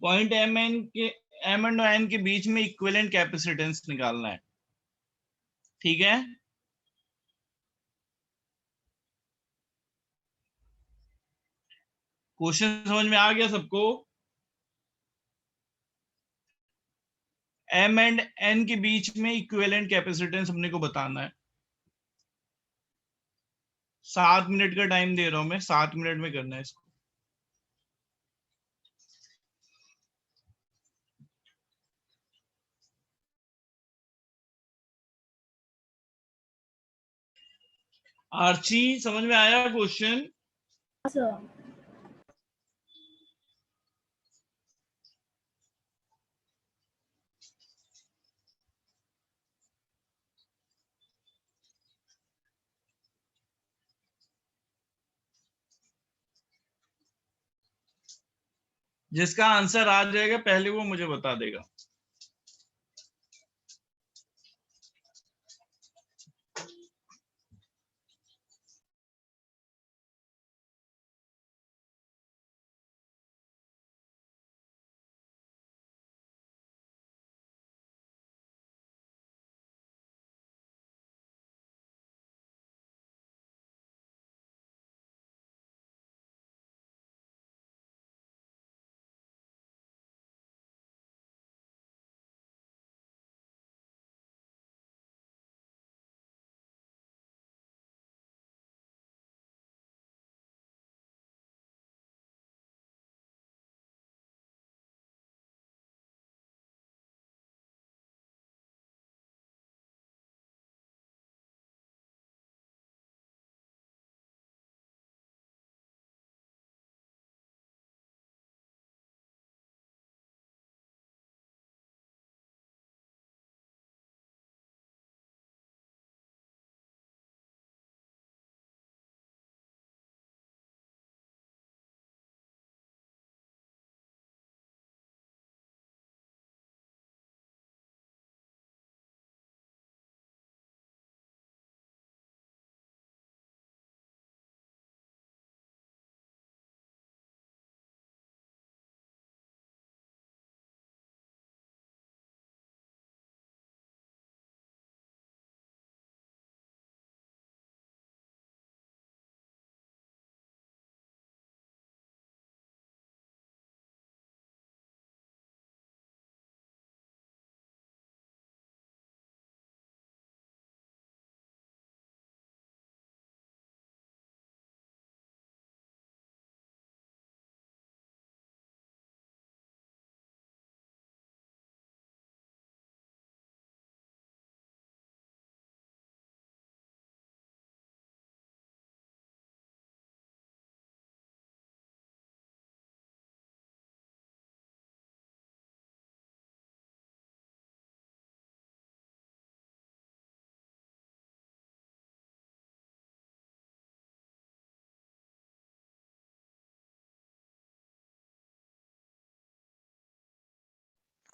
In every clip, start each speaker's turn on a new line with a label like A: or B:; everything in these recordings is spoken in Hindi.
A: पॉइंट एम एंड एन के बीच में इक्विवेलेंट कैपेसिटेंस निकालना है, ठीक है। क्वेश्चन समझ में आ गया सबको? एम एंड एन के बीच में इक्विवेलेंट कैपेसिटेंस हमने को बताना है। 7 मिनट का टाइम दे रहा हूं मैं, 7 मिनट में करना है इसको। आर्ची समझ में आया क्वेश्चन? जिसका आंसर आ जाएगा पहले वो मुझे बता देगा।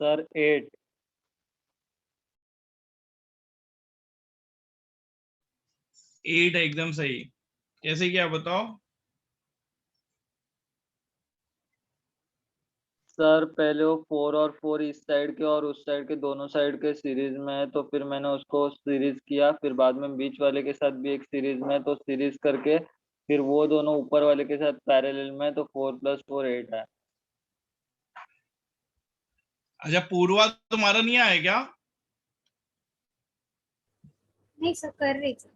B: सर 8।
A: 8 एकदम सही। कैसे क्या बताओ?
B: सर पहले वो 4 और 4 इस साइड के और उस साइड के दोनों साइड के सीरीज में है, तो फिर मैंने उसको सीरीज किया, फिर बाद में बीच वाले के साथ भी एक सीरीज में है, तो सीरीज करके फिर वो दोनों ऊपर वाले के साथ पैरेलल में है, तो 4 + 4 8 है।
A: अच्छा, पूर्वा तुम्हारा नहीं आया क्या?
C: नहीं सर, कर रही थी।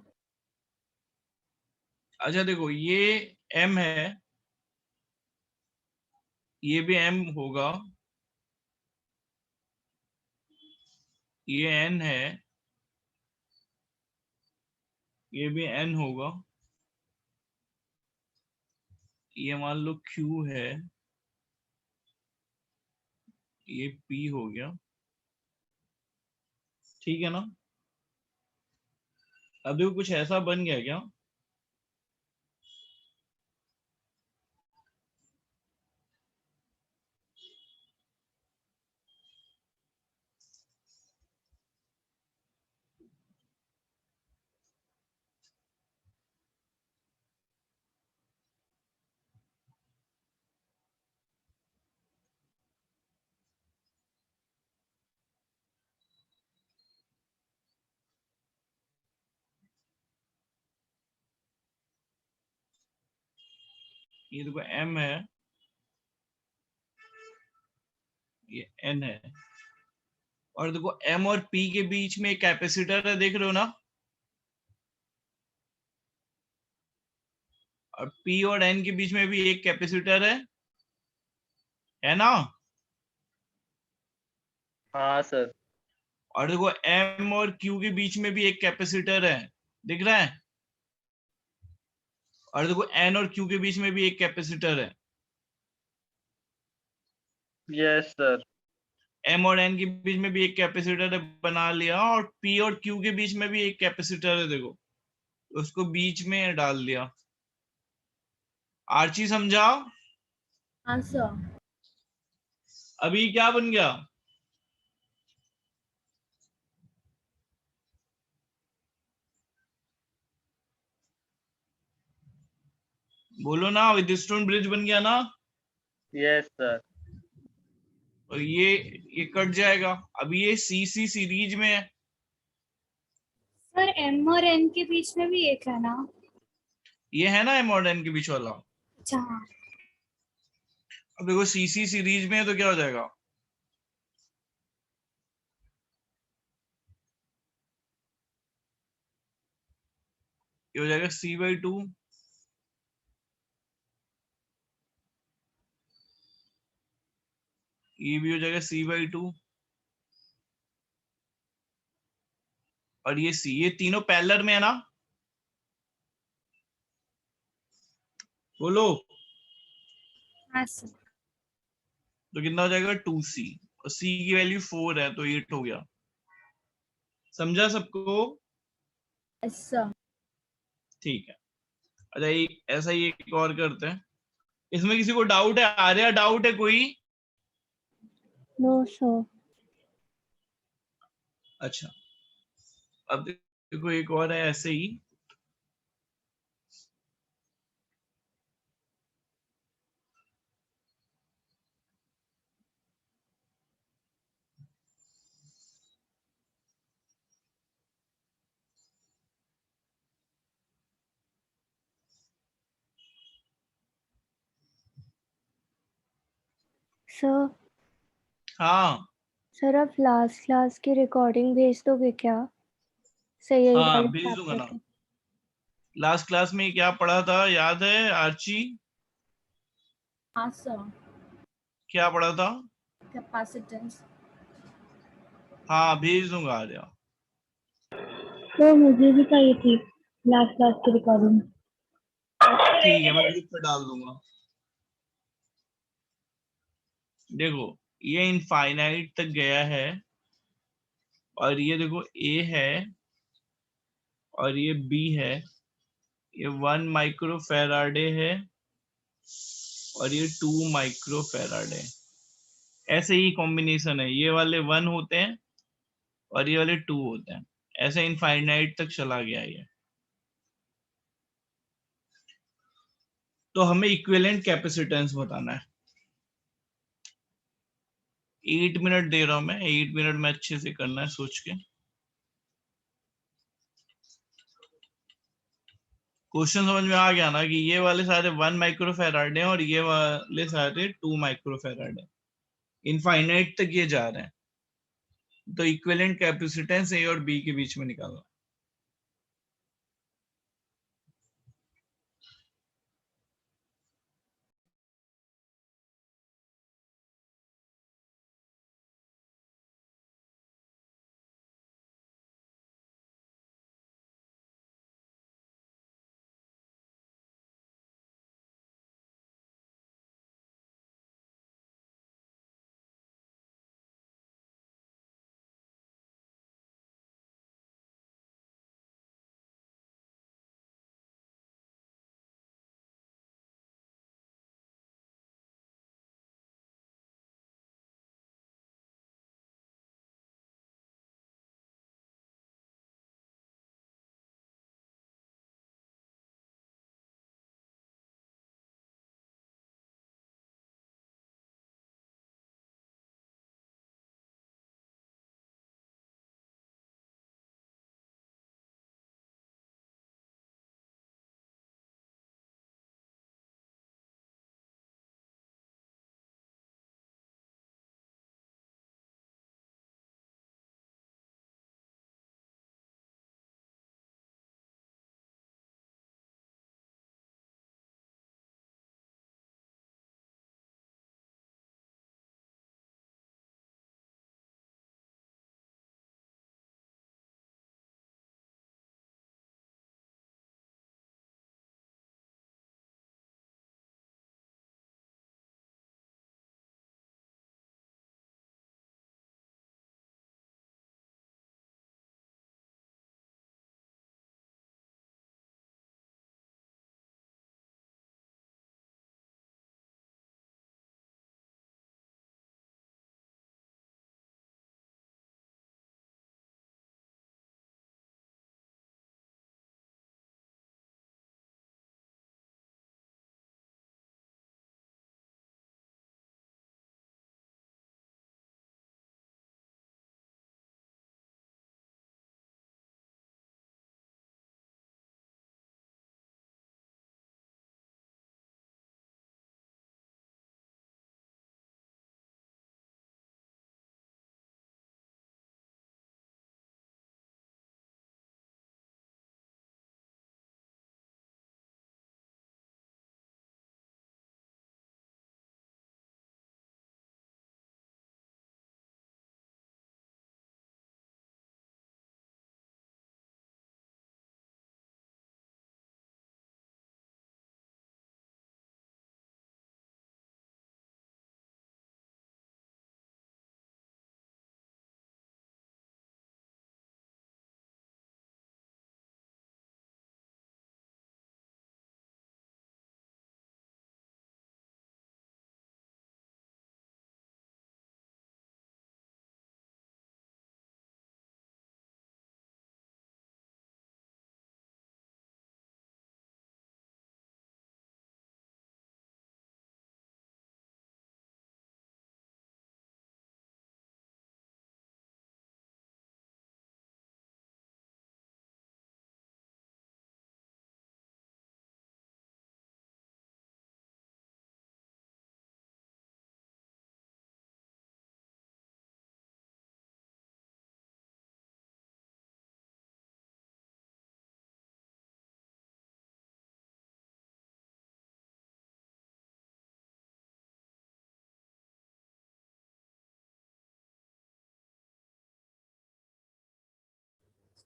A: अच्छा देखो, ये एम है, ये भी एम होगा, ये एन है, ये भी एन होगा, ये मान लो क्यू है, ये पी हो गया, ठीक है ना? अब देखो कुछ ऐसा बन गया क्या? ये देखो M है, ये N है, और देखो M और P के बीच में एक कैपेसिटर है, देख रहे हो ना, और P और N के बीच में भी एक कैपेसिटर है ना,
B: हाँ सर।
A: और देखो M और Q के बीच में भी एक कैपेसिटर है, दिख रहा है, और देखो N और Q के बीच में भी एक कैपेसिटर है।
B: Yes sir.
A: M और N के बीच में भी एक कैपेसिटर है, बना लिया, और P और Q के बीच में भी एक कैपेसिटर है, देखो उसको बीच में डाल दिया। आर्ची समझाओ,
C: हाँ सर।
A: अभी क्या बन गया? बोलो ना, विदस्टोन ब्रिज बन गया ना,
B: यस सर।
A: और ये कट जाएगा। अभी ये CC सीरीज में है,
C: सर M और N के बीच में भी एक है ना?
A: ये है ना M और N के बीच वाला।
C: अच्छा हाँ।
A: अब देखो CC सीरीज में है तो क्या हो जाएगा, ये हो जाएगा C/2, ये भी हो जाएगा C/2, और ये C, ये तीनों पैरेलल में है ना, बोलो,
C: हाँ सर।
A: तो कितना हो जाएगा 2C, और C की वैल्यू 4 है तो 8 हो गया। समझा सबको?
C: Yes sir.
A: ठीक है। अच्छा, ऐसा ही एक और करते हैं, इसमें किसी को डाउट है? आर्या, डाउट है कोई?
C: No sir.
A: अच्छा, अब देखो एक और है ऐसे ही,
C: सर
A: हाँ
C: सर आप लास्ट क्लास की रिकॉर्डिंग भेज दोगे क्या? सही यही
A: हाँ
C: वाले
A: भेज दूंगा
C: चैप्टर
A: ना।
C: के।
A: लास्ट क्लास में क्या पढ़ा था, याद है आर्ची?
C: हाँ सर।
A: क्या पढ़ा था?
C: कैपेसिटेंस।
A: हाँ भेज दूंगा आर्या।
C: तो मुझे भी चाहिए थी लास्ट क्लास की रिकॉर्डिंग।
A: ठीक है, मैं ग्रुप पे डाल दूंगा। देखो, ये इनफाइनाइट तक गया है, और ये देखो A है, और ये B है, ये 1 माइक्रो फैराडे है, और ये 2 माइक्रो फैराडे। ऐसे ही कॉम्बिनेशन है, ये वाले 1 होते हैं और ये वाले 2 होते हैं, ऐसे इनफाइनाइट तक चला गया ये। तो हमें इक्विवेलेंट कैपेसिटेंस बताना है। 8 मिनट दे रहा हूं मैं, 8 मिनट में अच्छे से करना है सोच के। क्वेश्चन समझ में आ गया ना कि ये वाले सारे 1 माइक्रो फैराड हैं और ये वाले सारे 2 माइक्रो फैराड हैं, इनफाइनाइट तक ये जा रहे हैं। तो इक्विवेलेंट कैपेसिटेंस A और B के बीच में निकालना।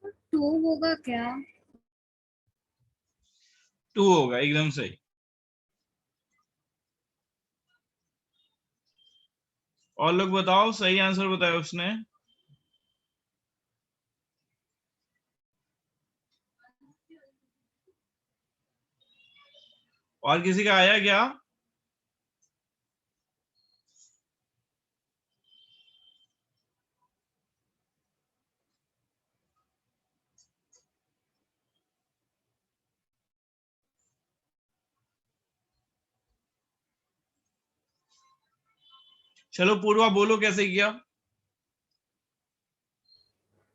D: 2 होगा क्या?
A: 2 होगा, एकदम सही। और लोग बताओ, सही आंसर बताया उसने। और किसी का आया क्या? चलो पूर्वा बोलो कैसे किया।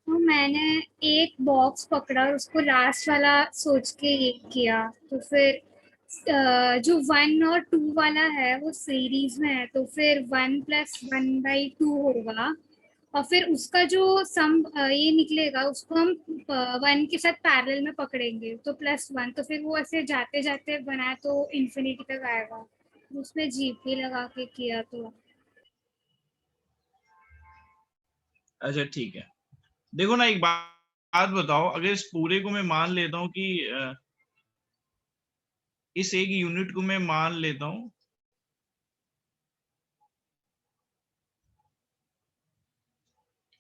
D: तो मैंने एक बॉक्स पकड़ा और उसको लास्ट वाला सोच के ये किया, तो फिर जो 1 और 2 वाला है वो सीरीज में है, तो फिर 1 + 1/2 होगा। और फिर उसका जो सम ये निकलेगा उसको हम 1 के साथ पैरेलल में पकड़ेंगे, तो +1, तो फिर वो ऐसे जाते जाते बनाया तो इन्फिनिटी तक आएगा। उसमें जीपी लगा के किया तो।
A: अच्छा ठीक है। देखो ना, एक बात बताओ, अगर इस पूरे को मैं मान लेता हूँ कि इस एक यूनिट को मैं मान लेता हूँ,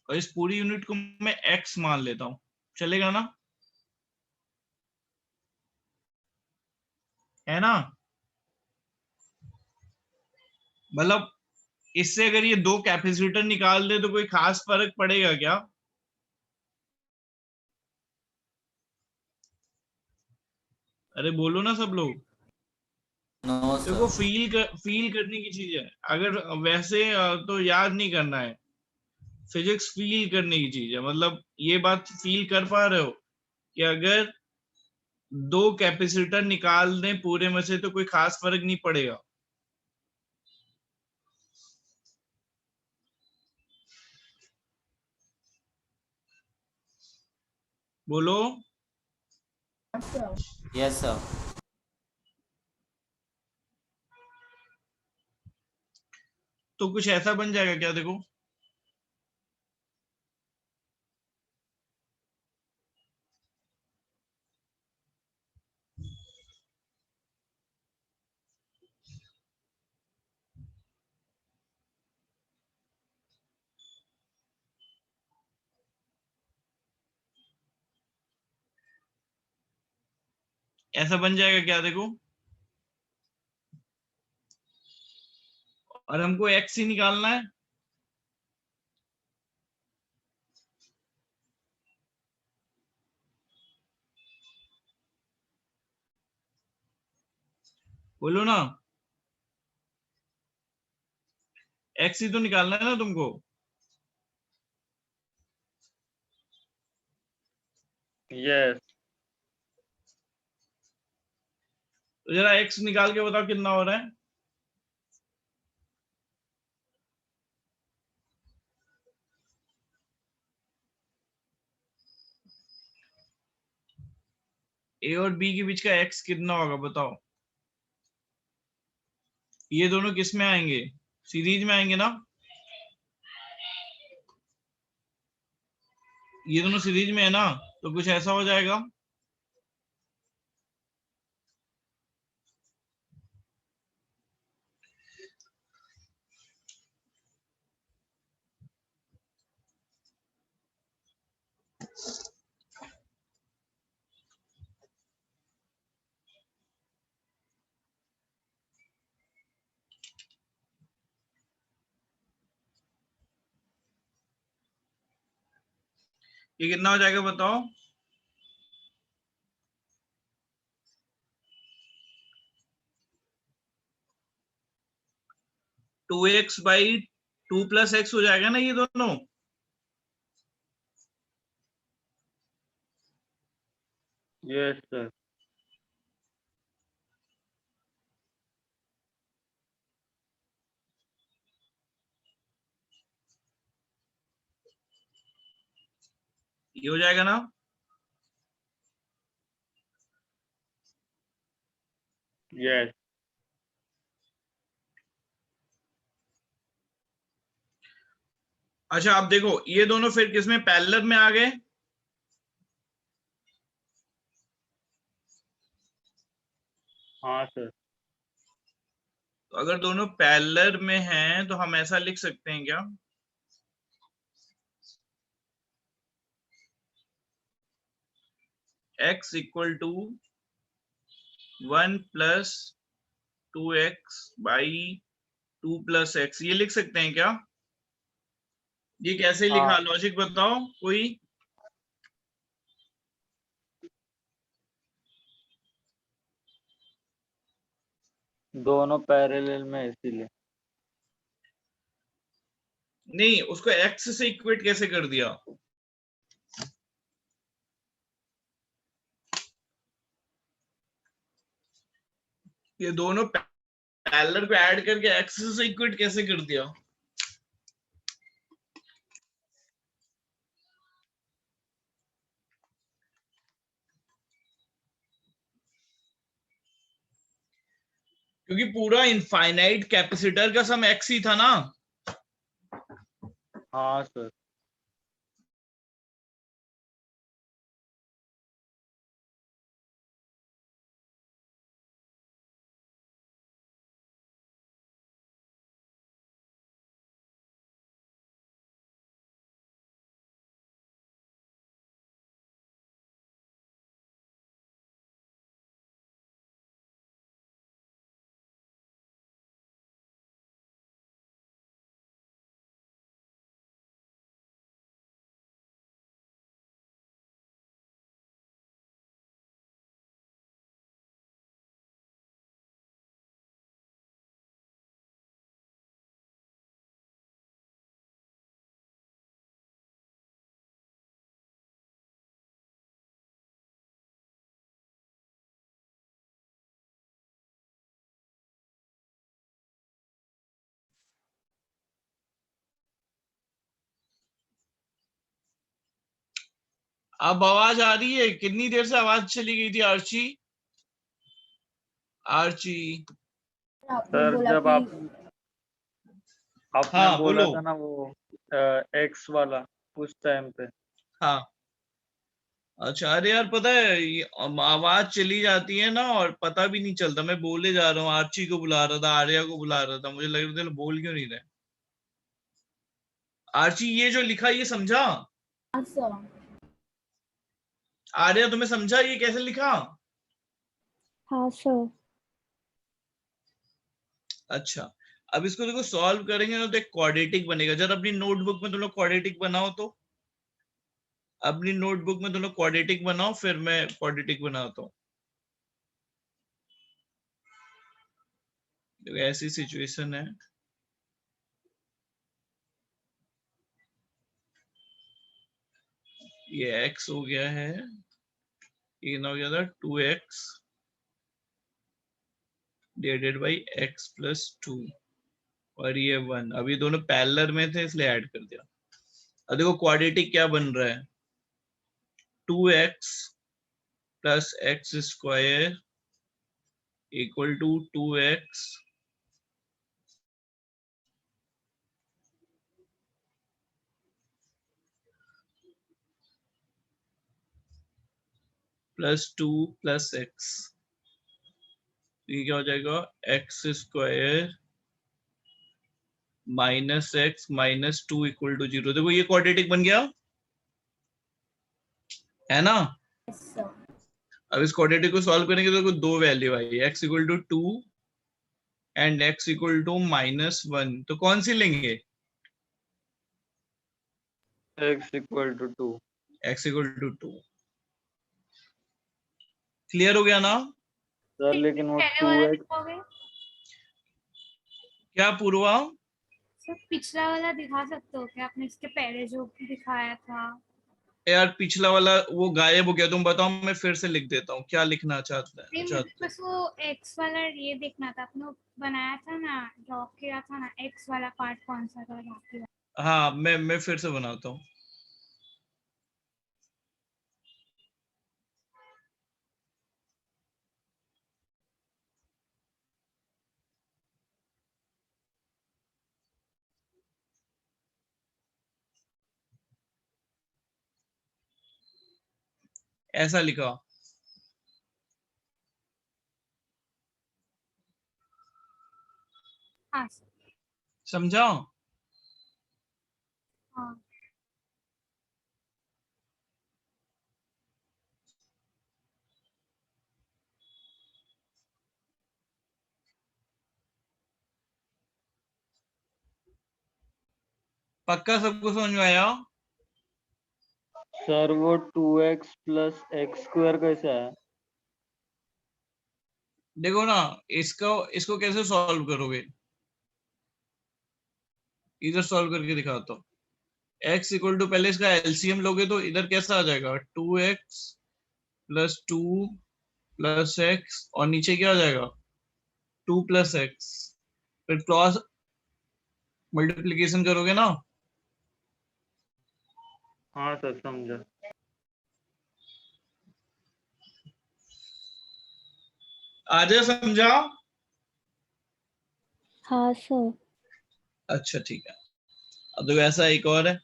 A: और इस पूरी यूनिट को मैं x मान लेता हूँ, चलेगा ना? है ना? मतलब इससे अगर ये 2 कैपेसिटर निकाल दे तो कोई खास फर्क पड़ेगा क्या? अरे बोलो ना सब लोग।
E: नो
A: देखो
E: सर।
A: फील करने की चीज है। अगर वैसे तो याद नहीं करना है। फिजिक्स फील करने की चीज है। मतलब ये बात फील कर पा रहे हो कि अगर 2 कैपेसिटर निकाल दें पूरे में से तो कोई खास फर्क नहीं पड़ेगा। बोलो।
E: Yes sir.
A: तो कुछ ऐसा बन जाएगा क्या? देखो, ऐसा बन जाएगा क्या? देखो, और हमको एक्स ही निकालना है। बोलो ना, एक्स ही तो निकालना है ना तुमको।
B: यस।
A: तो जरा एक्स निकाल के बताओ कितना हो रहा है। ए और बी के बीच का एक्स कितना होगा बताओ। ये दोनों किस में आएंगे? सीरीज में आएंगे ना? ये दोनों सीरीज में है ना? तो कुछ ऐसा हो जाएगा। ये कितना हो जाएगा बताओ। 2x/2 + x हो जाएगा ना ये दोनों।
B: Yes sir.
A: ये हो जाएगा ना?
B: यस।
A: अच्छा, आप देखो, ये दोनों फिर किसमें पैरेलल में आ गए?
B: हाँ सर।
A: तो अगर दोनों पैरेलल में हैं तो हम ऐसा लिख सकते हैं क्या, x equal to 1 plus 2x by 2 plus x, ये लिख सकते हैं क्या? ये कैसे लिखा,
B: हाँ,
A: लॉजिक बताओ कोई।
B: दोनों पैरेलल में इसीलिए।
A: नहीं, उसको x से इक्वेट कैसे कर दिया? ये दोनों पैरेलल को ऐड करके x से इक्वेट कैसे कर दिया? क्योंकि पूरा इनफाइनाइट कैपेसिटर का सम x ही था ना।
B: हाँ सर।
A: अब आवाज आ रही है? कितनी देर से आवाज चली गई थी आर्ची? आर्ची
B: सर जब आपने
A: हाँ
B: बोला
A: बोलो।
B: था ना वो एक्स वाला, उस टाइम पे।
A: हाँ अच्छा, अरे यार पता है ये आवाज चली जाती है ना और पता भी नहीं चलता, मैं बोले जा रहा हूँ, आर्ची को बुला रहा था, आर्या को बुला रहा था, मुझे लग रहा था बोल क्यों नहीं रहे। आर्ची ये जो लिखा ये समझा? आर्या तुम्हें समझा ये कैसे लिखा?
C: हाँ सर।
A: अच्छा, अब इसको देखो सॉल्व करेंगे ना तो एक क्वाड्रेटिक बनेगा। जरा अपनी नोटबुक में तुम लोग क्वाड्रेटिक बनाओ, तो अपनी नोटबुक में तुम लोग क्वाड्रेटिक बनाओ, फिर मैं क्वाड्रेटिक बनाता हूँ। देखो ऐसी सिचुएशन है, ये x हो गया है, ये ना हो गया था 2x divided by x plus 2, और ये 1। अभी दोनों पैरेलल में थे इसलिए ऐड कर दिया। अब देखो क्वाड्रेटिक क्या बन रहा है, 2x plus x square equal to 2x plus 2 plus x. ये क्या हो जाएगा, x square minus x minus 2 equal to 0। देखो ये क्वाड्रेटिक बन गया है ना। अब इस क्वाड्रेटिक को सॉल्व करेंगे तो देखो दो वैल्यू आई, x equal to 2 and x equal to -1। तो कौन सी लेंगे?
B: X equal to 2।
A: x equal to 2। Clear हो गया ना?
B: सर लेकिन वो
D: पहले
B: टू
D: वाला
B: एक्स
D: दिखाओगे?
A: क्या पूर्वा?
D: सर पिछला वाला दिखा सकते हो क्या, आपने इसके पहले जो दिखाया था?
A: यार पिछला वाला वो गायब हो गया, तुम बताओ मैं फिर से लिख देता हूँ, क्या लिखना
D: नहीं, मुझे
A: चाहते हो?
D: बस वो एक्स वाला ये देखना था, आपने वो बनाया था ना, ड्रॉ किया था ना, एक्स वाला पार्ट कौन सा था बाकी वाला?
A: हाँ मैं फिर से बनाता हूँ। ऐसा लिखा,
D: हाँ सर।
A: समझाओ?
D: हाँ
A: पक्का सबको समझ में आया?
B: सर वो 2x प्लस एक्स स्क्वायर कैसा है?
A: देखो ना, इसको इसको कैसे सॉल्व करोगे, इधर सॉल्व करके दिखाता हूँ। x इक्वल टू, पहले इसका एलसीएम लोगे तो इधर कैसा आ जाएगा, 2x प्लस 2 प्लस एक्स, और नीचे क्या आ जाएगा, 2 प्लस एक्स। फिर क्रॉस मल्टीप्लीकेशन करोगे ना,
B: हाँ सर समझा।
A: आजा समझा?
C: हाँ सर।
A: अच्छा ठीक है। अब देखो ऐसा एक और है,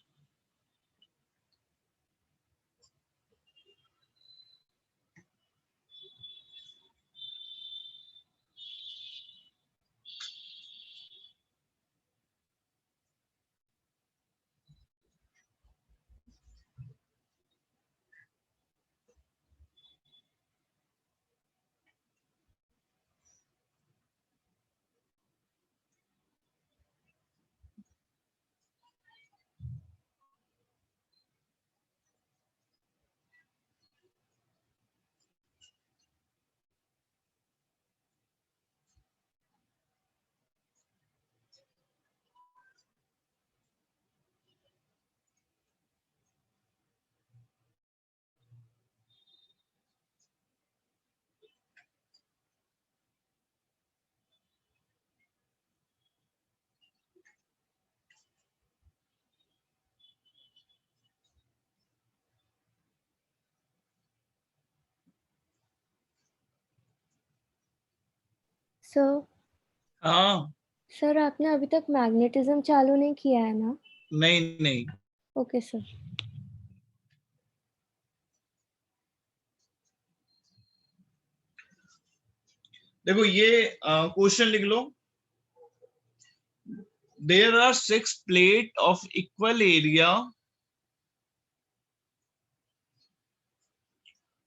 C: सर
A: हाँ।
C: सर आपने अभी तक मैग्नेटिज्म चालू नहीं किया है ना?
A: नहीं नहीं,
C: ओके सर।
A: देखो ये क्वेश्चन लिख लो। There are 6 plate of equal area,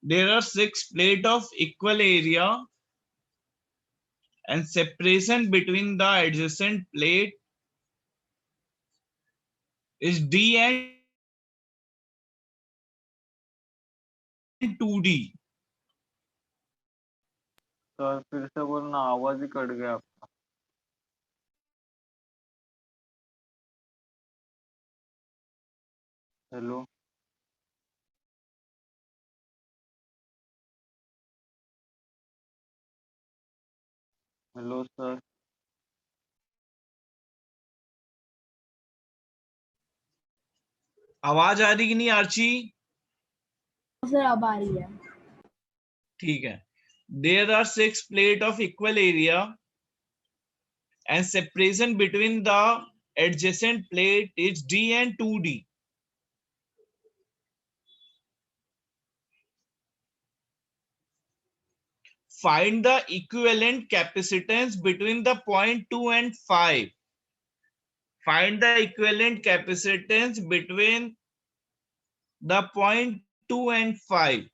A: there are 6 plate of equal area and separation between the adjacent plate is d and 2d।
B: Sir फिर से बोलना, आवाज ही कट गया आपका। Hello hello sir.
A: आवाज आ रही कि नहीं आर्ची?
F: सर अब आ रही है।
A: ठीक है। there are 6 plate of equal area and separation between the adjacent plate is d and 2d। find the equivalent capacitance between the point 2 and 5। find the equivalent capacitance between the point 2 and 5।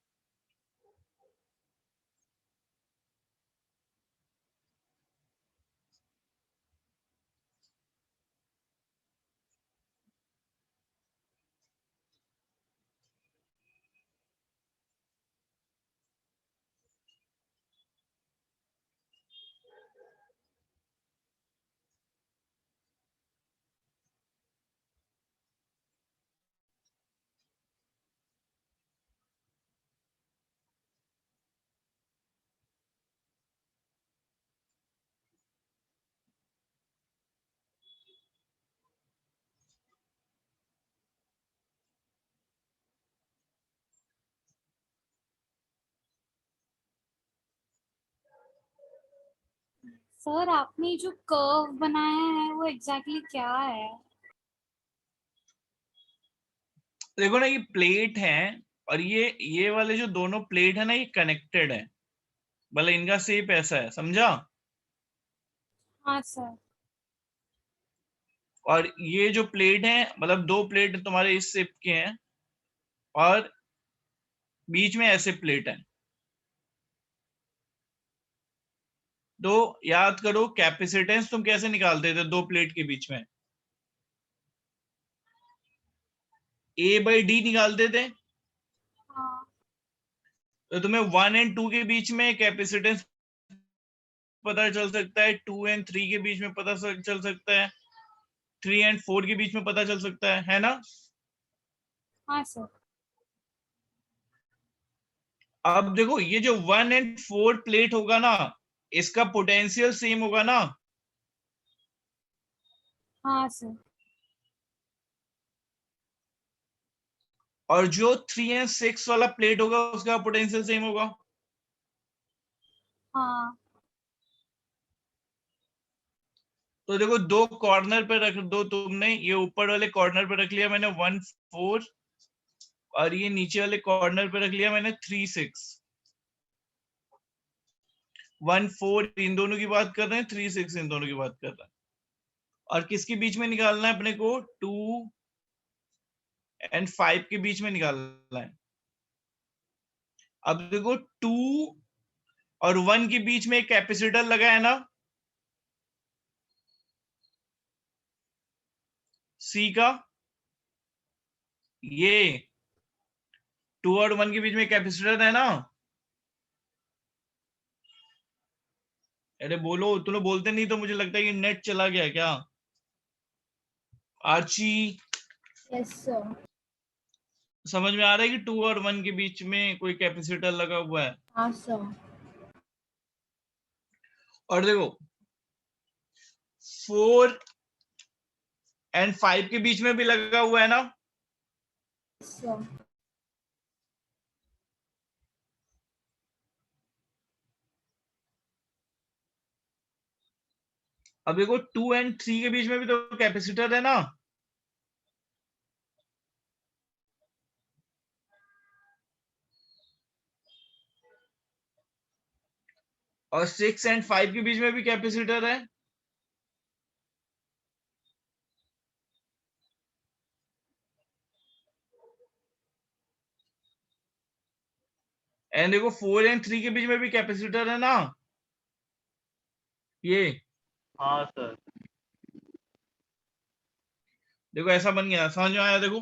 D: Sir, आपने जो कर्व बनाया है वो एग्जैक्टली क्या है?
A: देखो ना, ये प्लेट है और ये वाले जो दोनों प्लेट है ना, ये कनेक्टेड है, मतलब इनका शेप ऐसा है, समझा?
D: हाँ सर।
A: और ये जो प्लेट है मतलब दो प्लेट तुम्हारे इस शेप के हैं और बीच में ऐसे प्लेट है। तो याद करो कैपेसिटेंस तुम कैसे निकालते थे दो प्लेट के बीच में, A/D निकालते थे।
D: हाँ
A: तो तुम्हें 1 और 2 के बीच में कैपेसिटेंस पता चल सकता है, 2 और 3 के बीच में पता चल सकता है, 3 और 4 के बीच में पता चल सकता है ना।
D: हाँ सर।
A: अब देखो ये जो 1 और 4 प्लेट होगा ना, इसका पोटेंशियल सेम होगा ना।
D: हाँ सर।
A: और जो 3 और 6 वाला प्लेट होगा उसका पोटेंशियल सेम होगा।
D: हाँ
A: तो देखो दो कॉर्नर पे रख दो तुमने, ये ऊपर वाले कॉर्नर पे रख लिया मैंने 1 4 और ये नीचे वाले कॉर्नर पे रख लिया मैंने 3 6। 1 4 इन दोनों की बात कर रहे हैं, 3 6 इन दोनों की बात कर रहे हैं। और किसके बीच में निकालना है अपने को, 2 और 5 के बीच में निकालना है। अब देखो 2 और 1 के बीच में एक कैपेसिटर लगा है ना, सी का। ये 2 और 1 के बीच में कैपेसिटर है ना। अरे बोलो, तुम लोग बोलते नहीं तो मुझे लगता है कि नेट चला गया क्या। Archi
F: yes sir.
A: समझ में आ रहा है कि 2 और 1 के बीच में कोई कैपेसिटर लगा हुआ है।
F: हाँ सर।
A: और देखो 4 और 5 के बीच में भी लगा हुआ है ना।
F: सर।
A: अब देखो 2 और 3 के बीच में भी तो कैपेसिटर है ना। और 6 और 5 के बीच में भी कैपेसिटर है। एंड देखो 4 और 3 के बीच में भी कैपेसिटर है ना। ये
B: हाँ सर।
A: देखो ऐसा बन गया, समझ में आया। देखो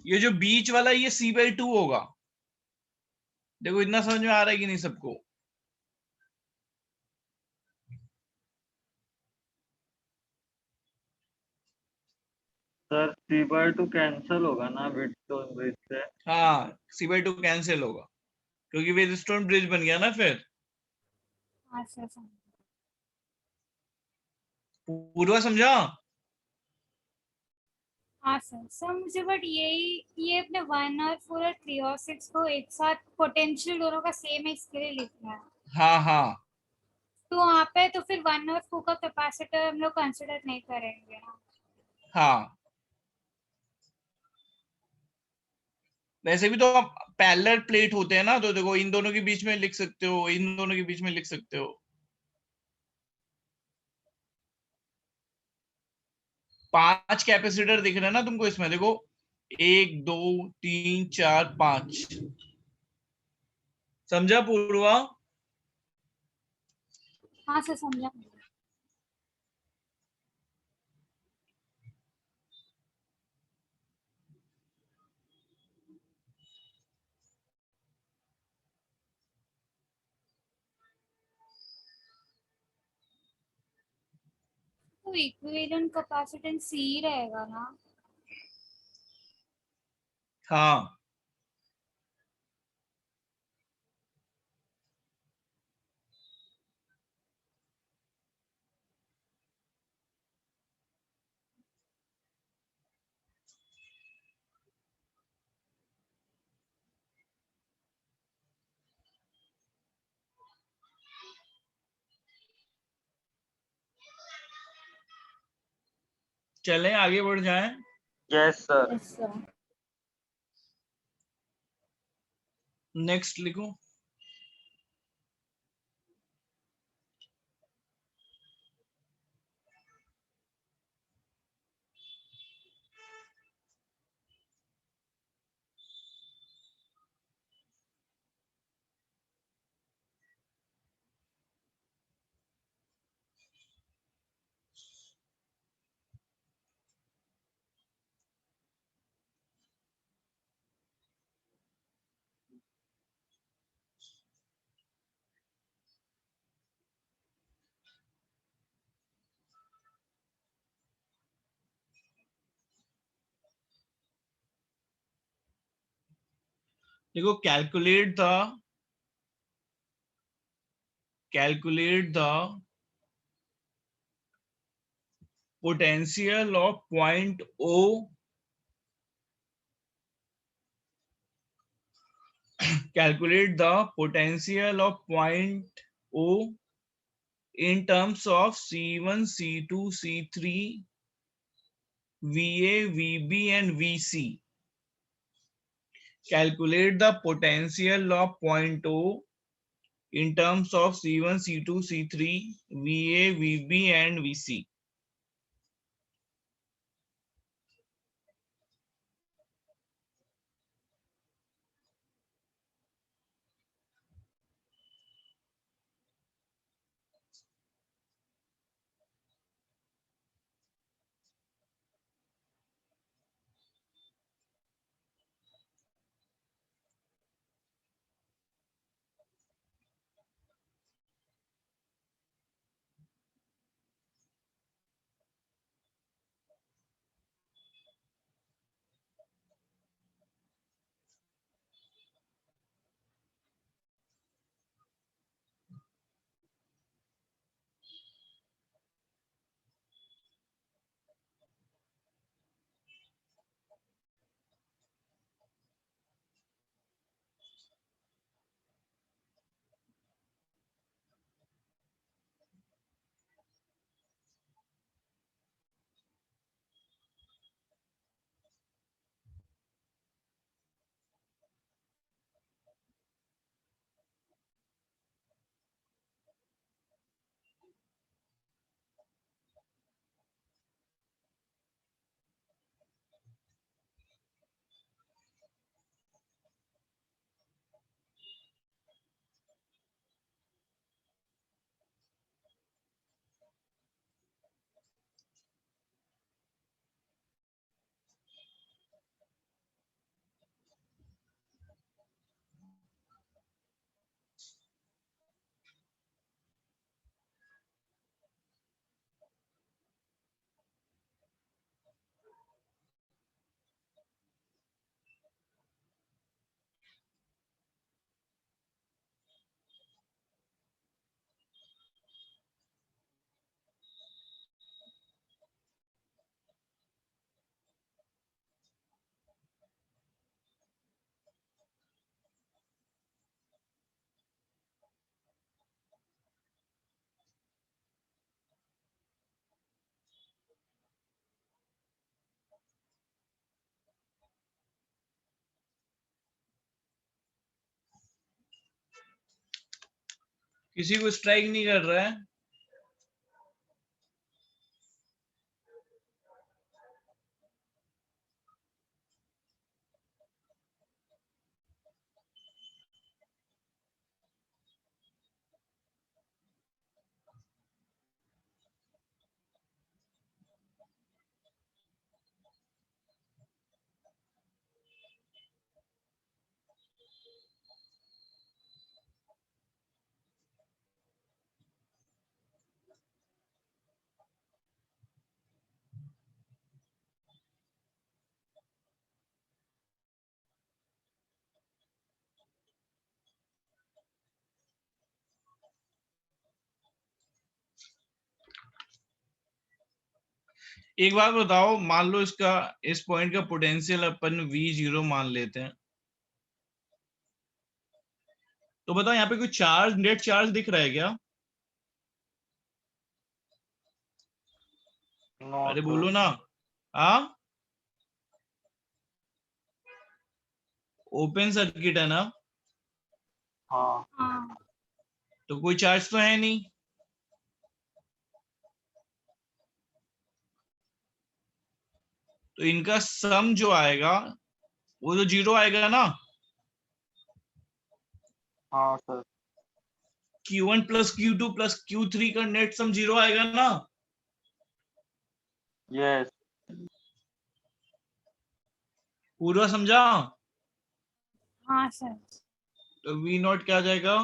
A: ये जो बीच वाला ये C/2 होगा। देखो इतना समझ में आ रहा है कि नहीं सबको।
B: सर C/2 कैंसिल होगा ना व्हीटस्टोन ब्रिज से।
A: हाँ C/2 कैंसिल होगा क्योंकि व्हीटस्टोन ब्रिज बन गया ना फिर।
D: हाँ सर समझ।
A: पूर्वा समझा।
D: हाँ सर। सर मुझे बट ये अपने 1 और 4 और 3 और 6 को एक साथ पोटेंशियल दोनों का सेम है इसके लिए लिखना है।
A: हाँ हाँ
D: तो वहाँ पे तो फिर 1 और 4 का कैपेसिटर हम लोग कंसिडर नहीं करेंगे ना।
A: हाँ। वैसे भी तो आप पैरेलल प्लेट होते हैं ना, तो देखो इन दोनों के बीच में लिख सकते हो, इन दोनों के बीच में लिख सकते हो। 5 कैपेसिटर दिख रहे हैं ना तुमको इसमें, देखो 1 2 3 4 5। समझा पूर्वा।
D: हाँ सर समझा। तो इक्विवेलेंट कैपेसिटेंस C रहेगा ना।
A: हाँ चलें आगे बढ़ जाएं।
B: Yes sir.
F: Yes sir.
A: Next लिखो। देखो calculate the potential of point O. Calculate the potential of point O in terms of C1, C2, C3, VA, VB, and VC. Calculate the potential of point O in terms of C1, C2, C3, VA, VB, and VC. किसी को स्ट्राइक नहीं कर रहा है? एक बात बताओ, मान लो इस पॉइंट का पोटेंशियल अपन V0 मान लेते हैं, तो बताओ यहाँ पे कोई चार्ज, नेट चार्ज दिख रहा है क्या? अरे बोलो ना। हाँ, ओपन सर्किट है ना,
D: हाँ
A: तो कोई चार्ज तो है नहीं। तो इनका सम जो आएगा वो तो 0 आएगा ना।
B: हाँ sir.
A: Q1 plus Q2 plus Q3 का नेट सम 0 आएगा ना।
B: यस।
A: पूरा समझा?
D: हाँ सर।
A: तो V0 क्या आ जाएगा?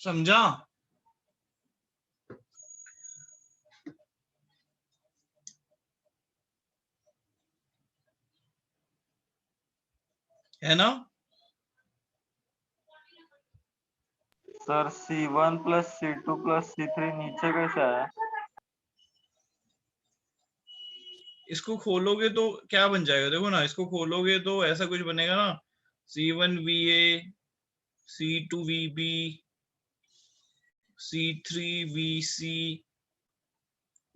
A: समझा? है ना?
B: Sir C1 plus C2 plus C3 नीचे कैसा है?
A: इसको खोलोगे तो क्या बन जाएगा, देखो ना, इसको खोलोगे तो ऐसा कुछ बनेगा ना, C1VA, C2VB, C3VC,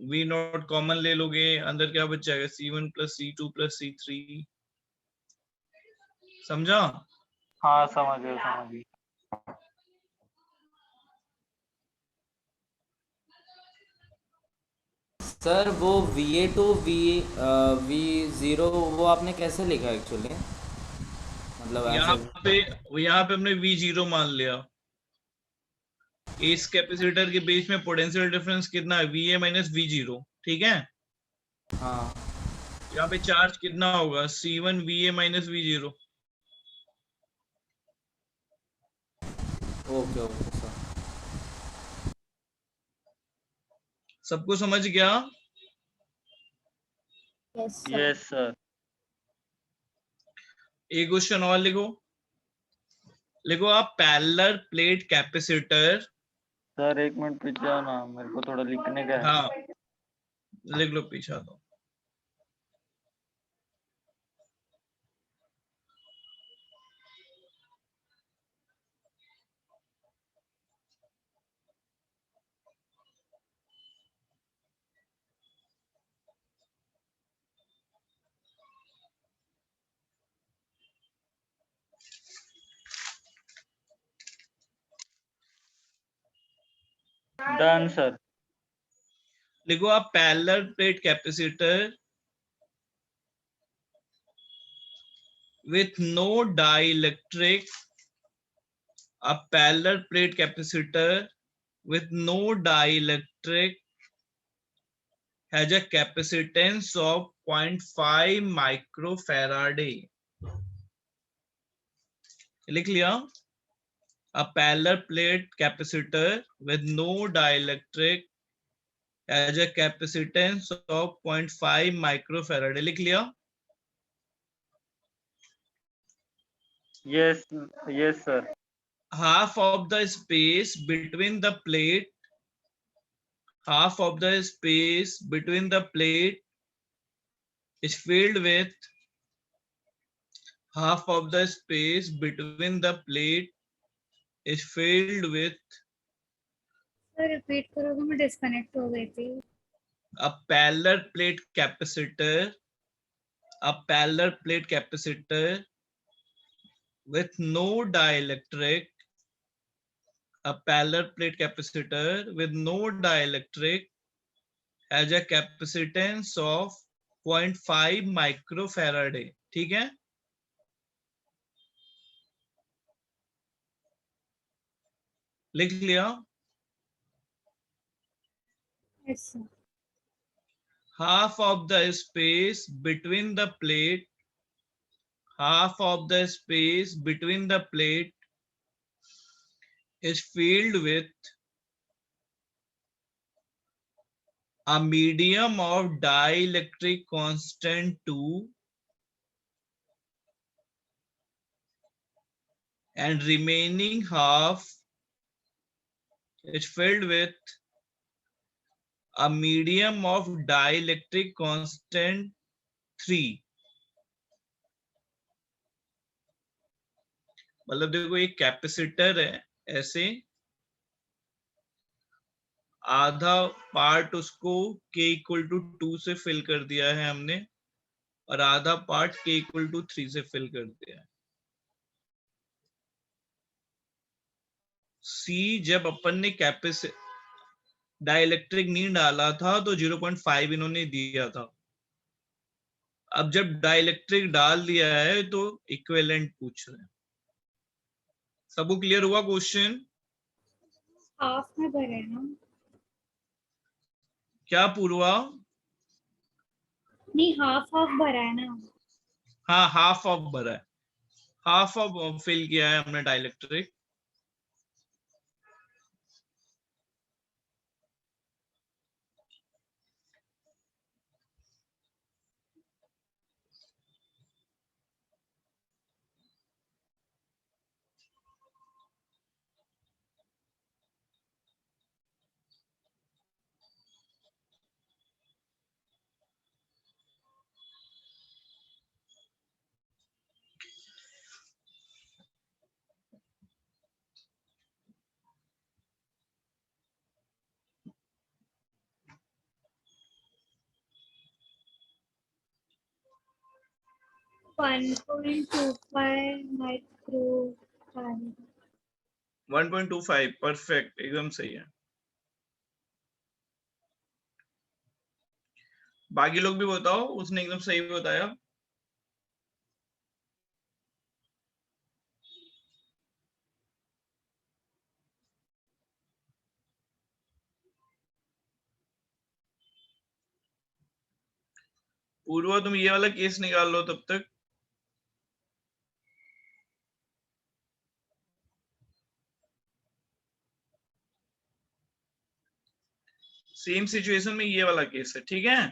A: V0 common ले लोगे, अंदर क्या बच जाएगा, C1 plus C2 plus C3। समझा?
B: हाँ समझ गए।
E: सर वो VA टू V0 वो आपने कैसे लिखा एक्चुअली, मतलब
A: यहाँ
E: ऐसे?
A: पे हमने V0 मान लिया। इस कैपेसिटर के बीच में पोटेंशियल डिफरेंस कितना है, VA माइनस V0, ठीक है।
E: हाँ
A: यहाँ पे चार्ज कितना होगा, C1 VA minus V0।
E: Okay okay sir.
A: सबको समझ गया?
F: Yes, sir.
B: Yes sir.
A: एक क्वेश्चन और लिखो। आप पैरेलल प्लेट कैपेसिटर।
B: सर एक मिनट पीछे आओ ना, मेरे को थोड़ा लिखने का है।
A: हाँ लिख लो, पीछा दो।
B: Done sir.
A: लिखो आप parallel plate capacitor with no dielectric, a parallel plate capacitor with no dielectric has a capacitance of 0.5 microfarad. लिख लिया? A parallel plate capacitor with no dielectric has a capacitance of 0.5 microfarad. लिख लिया?
B: Yes yes sir.
A: Half of the space between the plate is filled with
D: sir repeat करोगे, मैं डिस्कनेक्ट हो गई थी।
A: a parallel plate capacitor with no dielectric, has a capacitance of 0.5 microfarad. ठीक है? लिख लिया?
D: Yes sir.
A: half of the space between the plate is filled with a medium of dielectric constant 2 and remaining half is filled with a medium of dielectric constant 3. मतलब देखो एक कैपेसिटर है, ऐसे आधा पार्ट उसको k इक्वल टू 2 से फिल कर दिया है हमने, और आधा पार्ट k इक्वल टू 3 से फिल कर दिया है। C जब अपन ने डाइलेक्ट्रिक नहीं डाला था तो 0.5 इन्होंने दिया था। अब जब डाइलेक्ट्रिक डाल दिया है तो इक्विवेलेंट पूछ रहे हैं। सबको क्लियर हुआ क्वेश्चन?
D: हाफ में भरे ना?
A: क्या पूर्वा?
D: नहीं, हाफ भरा है ना?
A: हाँ हाफ ऑफ भरा है, हाफ ऑफ फिल किया है हमने डाइलेक्ट्रिक।
D: 1.25 माइक्रो
A: 1.25 परफेक्ट, एकदम सही है। बाकी लोग भी बताओ, उसने एकदम सही बताया। पूर्वा तुम ये वाला केस निकाल लो तब तक। सेम सिचुएशन में ये वाला केस है, ठीक है।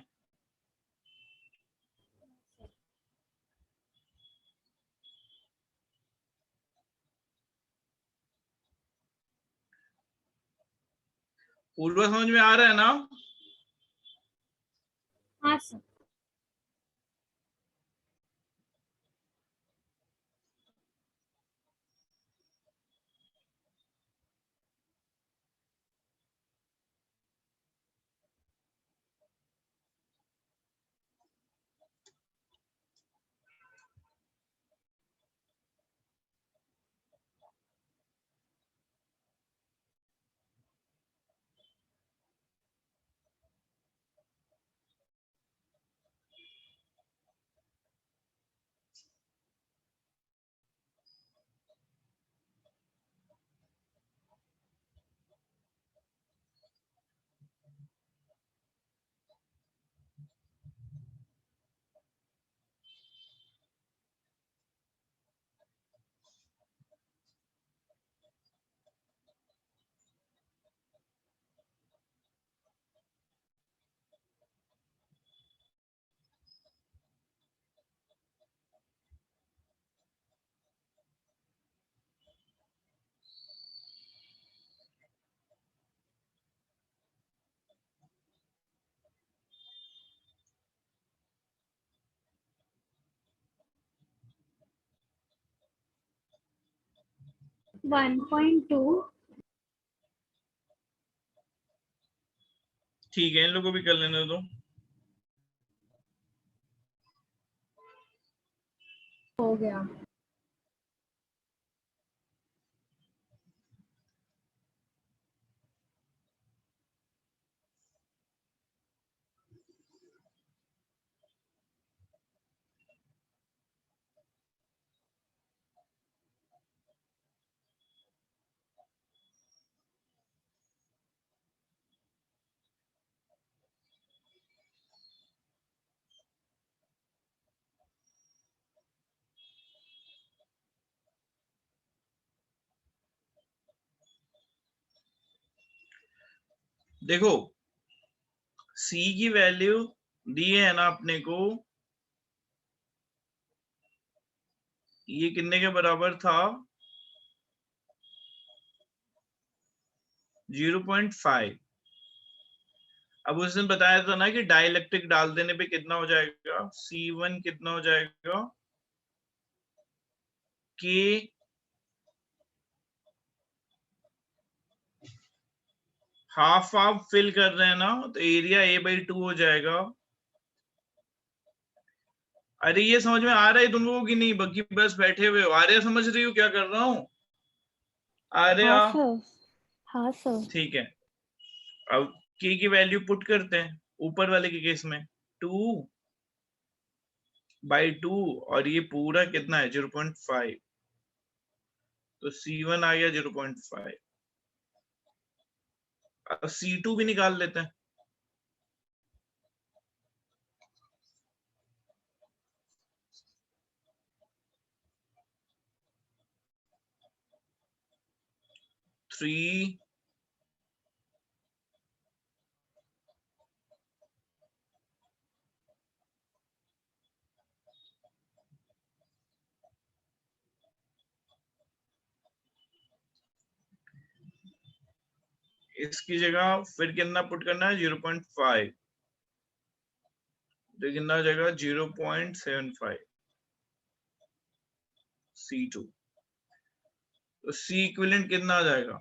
A: पूर्वा समझ में आ रहा है ना?
D: हाँ सर। One point two.
A: ठीक है, इन लोगों को भी कर लेने दो।
F: हो गया।
A: देखो c की वैल्यू दी है ना अपने को, ये कितने के बराबर था? 0.5। अब उस दिन बताया था ना कि डाइलेक्ट्रिक डाल देने पे कितना हो जाएगा, C1 कितना हो जाएगा, K हाफ हाफ फिल कर रहे हैं ना, तो एरिया A/2 हो जाएगा। अरे ये समझ में आ रहा है तुम लोगों की? नहीं, बाकी बस बैठे हुए हो। आर्या समझ रही हो क्या कर रहा हूं? आर्या?
C: हाँ सर। हाँ सर।
A: ठीक है, अब K की वैल्यू पुट करते हैं ऊपर वाले के केस में, 2/2, और ये पूरा कितना है, 0.5। तो C1 आ गया 0.5। अब C2 भी निकाल लेते हैं। थ्री इसकी जगह फिर कितना पुट करना है, 0.5। तो कितना हो जाएगा, 0.75 C2। तो C इक्विवेलेंट कितना आ जाएगा,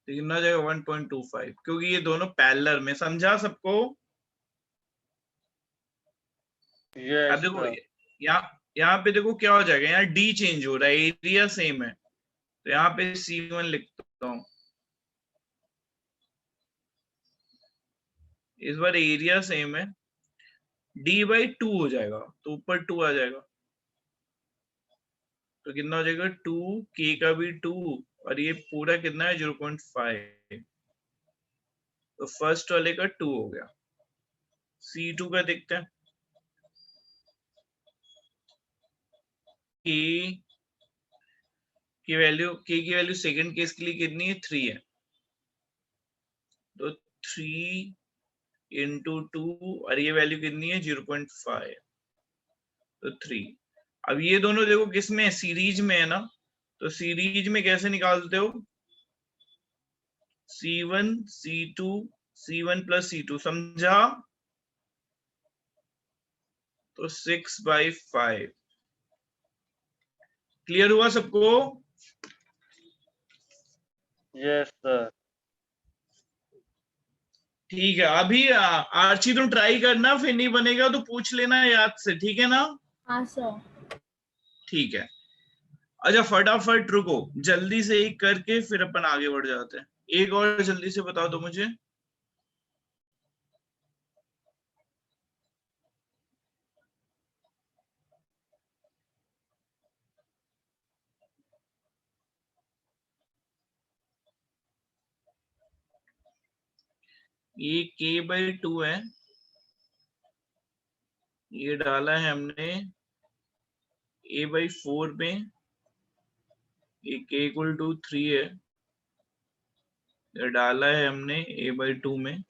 A: तो कितना हो जाएगा 1.25, क्योंकि ये दोनों पैरेलल में, समझा सबको?
B: यस
A: अब देखो
B: सर।
A: यहाँ पे देखो क्या हो जाएगा, यहाँ डी चेंज हो रहा है, एरिया सेम है, तो यहाँ पे C1 लिखता हूँ। इस बार एरिया सेम है, D/2 हो जाएगा, तो ऊपर 2 आ जाएगा, तो कितना हो जाएगा 2K का भी 2, और ये पूरा कितना है 0.5, तो फर्स्ट वाले का 2 हो गया। C2 का देखते हैं। K की वैल्यू सेकंड केस के लिए कितनी है, 3 है, तो 3 into 2, और ये वैल्यू कितनी है 0.5, तो 3। अब ये दोनों देखो किस में है, सीरीज में है ना, तो सीरीज में कैसे निकालते हो, C1 C2 C1 plus C2, समझा? तो 6/5। क्लियर हुआ सबको?
B: Yes sir.
A: ठीक है, अभी आर्ची तुम ट्राई करना, फिर नहीं बनेगा तो पूछ लेना याद से, ठीक है ना?
F: हाँ सर।
A: ठीक है, अच्छा फटाफट रुको, जल्दी से एक करके फिर अपन आगे बढ़ जाते हैं। एक और जल्दी से बता दो मुझे। ये K/2 है, ये डाला है हमने A/4 में, ये K=3 है, ये डाला है हमने A/2 में,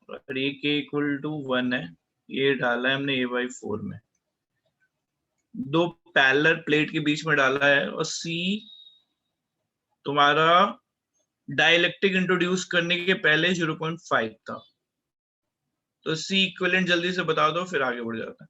A: और ये K=1 है, ये डाला है हमने A/4 में, दो पैरेलल प्लेट के बीच में डाला है, और C तुम्हारा डाइलेक्ट्रिक इंट्रोड्यूस करने के पहले 0.5 था, तो C इक्विवेलेंट जल्दी से बता दो, फिर आगे बढ़ जाता है।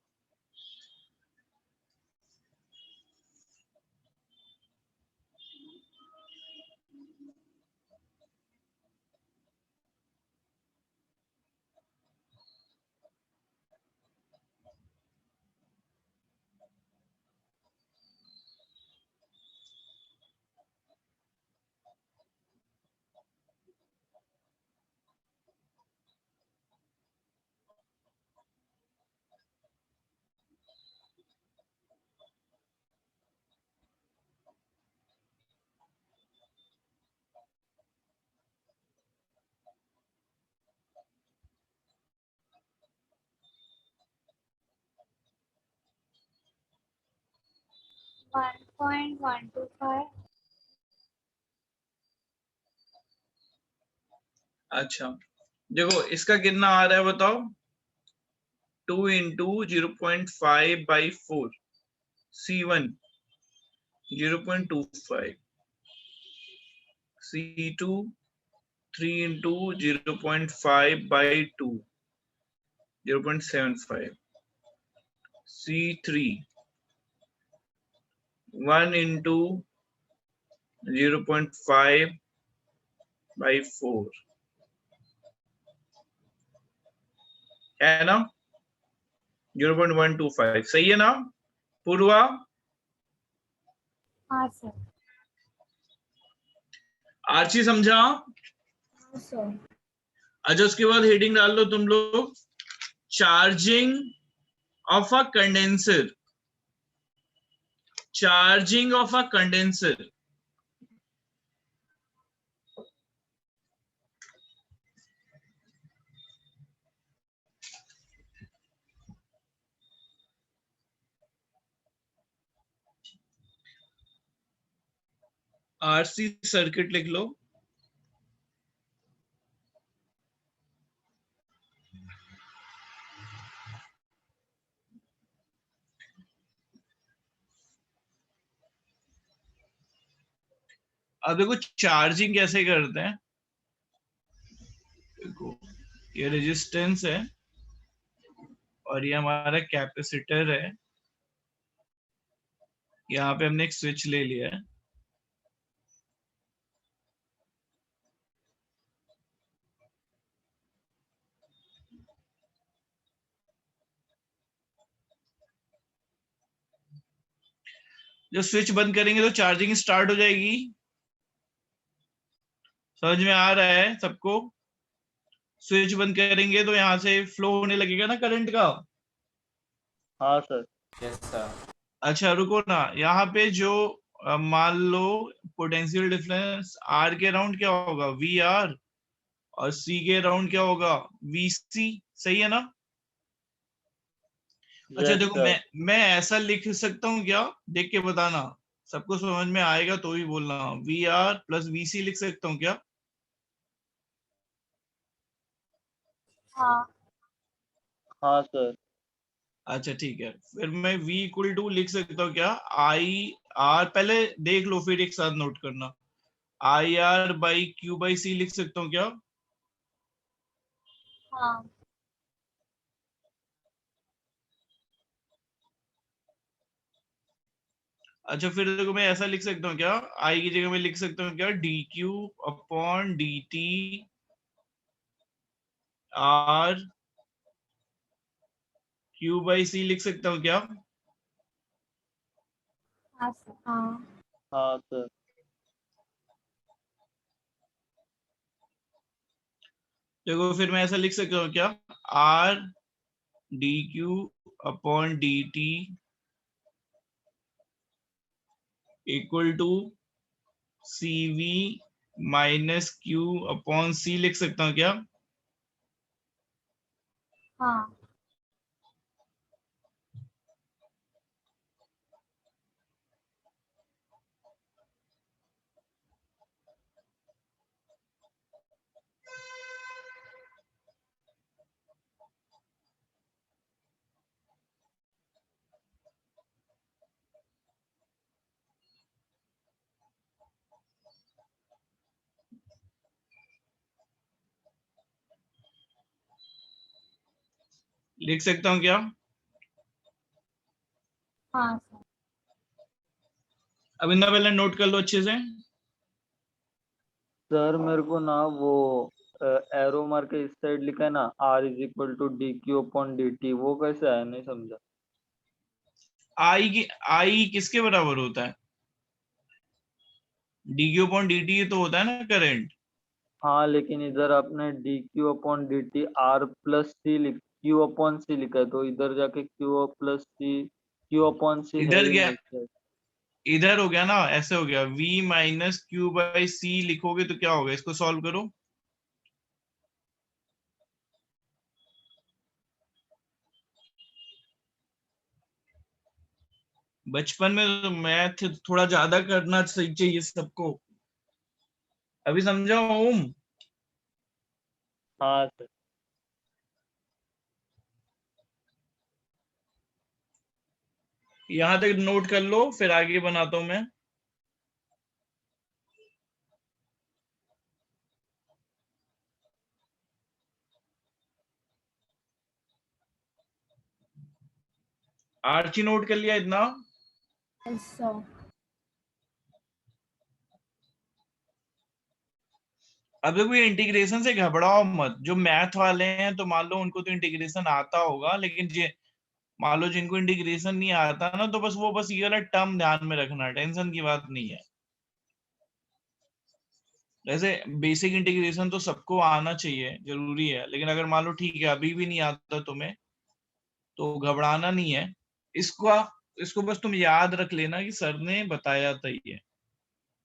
D: One point one two five.
A: अच्छा देखो इसका कितना आ रहा है बताओ, 2 into 0.5/4, C1 0.25, C2 3 into 0.5/2, 0.75, C3 1 into 0.5/4, है ना, 0.125, सही है ना पूर्वा?
D: हाँ सर।
A: आर्ची समझा?
F: हाँ सर।
A: अच्छा उसके बाद हेडिंग डाल लो तुम लोग, charging of a condenser, charging of a condenser. RC circuit लिख लो, अब देखो चार्जिंग कैसे करते हैं, देखो ये रेजिस्टेंस है और ये हमारा कैपेसिटर है, यहाँ पे हमने एक स्विच ले लिया है, जो स्विच बंद करेंगे तो चार्जिंग स्टार्ट हो जाएगी। समझ में आ रहा है सबको? स्विच बंद करेंगे तो यहाँ से फ्लो होने लगेगा ना करंट का।
B: हाँ सर।
E: Yes sir.
A: अच्छा रुको ना, यहाँ पे जो मान लो पोटेंशियल डिफरेंस आर के अराउंड क्या होगा, वी आर, और सी के अराउंड क्या होगा, वी सी। सही है ना? अच्छा
B: यस
A: देखो,
B: सर।
A: मैं ऐसा लिख सकता हूँ क्या, देख के बताना, सबको समझ में आएगा तो ही बोलना। वी आर प्लस वी सी लिख सकता हूँ क्या?
F: हाँ
B: हाँ सर।
A: अच्छा ठीक है, फिर मैं v इक्वल टू लिख सकता हूँ क्या, आई आर, पहले देख लो फिर एक साथ नोट करना, I R by Q by C लिख सकता हूँ क्या?
F: हाँ
A: अच्छा फिर देखो, मैं ऐसा लिख सकता हूँ क्या, आई की जगह मैं लिख सकता हूँ क्या, D Q upon D T R Q by C लिख सकता हूँ क्या?
F: हाँ सर। हाँ
B: हाँ सर।
A: देखो फिर मैं ऐसा लिख सकता हूँ क्या, R D Q upon D T equal to C we minus Q upon C लिख सकता हूँ क्या?
F: हाँ
A: लिख सकता हूँ क्या?
F: हाँ सर।
A: अब इतना पहले नोट कर लो अच्छे से।
B: सर मेरे को ना वो एरो मार के इस साइड लिखा है ना, r is equal to d Q upon D t, वो कैसे आया नहीं समझा।
A: आई किसके बराबर होता है, D Q upon D T तो होता है ना करंट।
B: हाँ लेकिन इधर आपने D Q upon D T R plus C लिख, क्यू अपॉन सी लिखा है, तो इधर जाके Q plus C, Q upon C है
A: इधर
B: ही
A: क्या,
B: नहीं सर।
A: इधर हो गया ना, ऐसे हो गया, v माइनस क्यू बाई सी लिखोगे तो क्या होगा, इसको सॉल्व करो। बचपन में तो मैथ थोड़ा ज्यादा करना सही चाहिए सबको। अभी समझा ओम?
B: हाँ सर।
A: यहां तक नोट कर लो, फिर आगे बनाता हूं मैं। आर्ची नोट कर लिया इतना?
F: Yes sir.
A: अब देखो ये इंटीग्रेशन से घबराओ मत, जो मैथ वाले हैं तो मान लो उनको तो इंटीग्रेशन आता होगा, लेकिन मान लो जिनको इंटीग्रेशन नहीं आता ना, तो बस ये वाला टर्म ध्यान में रखना, टेंशन की बात नहीं है। वैसे बेसिक इंटीग्रेशन तो सबको आना चाहिए, जरूरी है, लेकिन अगर मान लो ठीक है अभी भी नहीं आता तुम्हें तो घबराना नहीं है। इसको इसको बस तुम याद रख लेना कि सर ने बताया था ये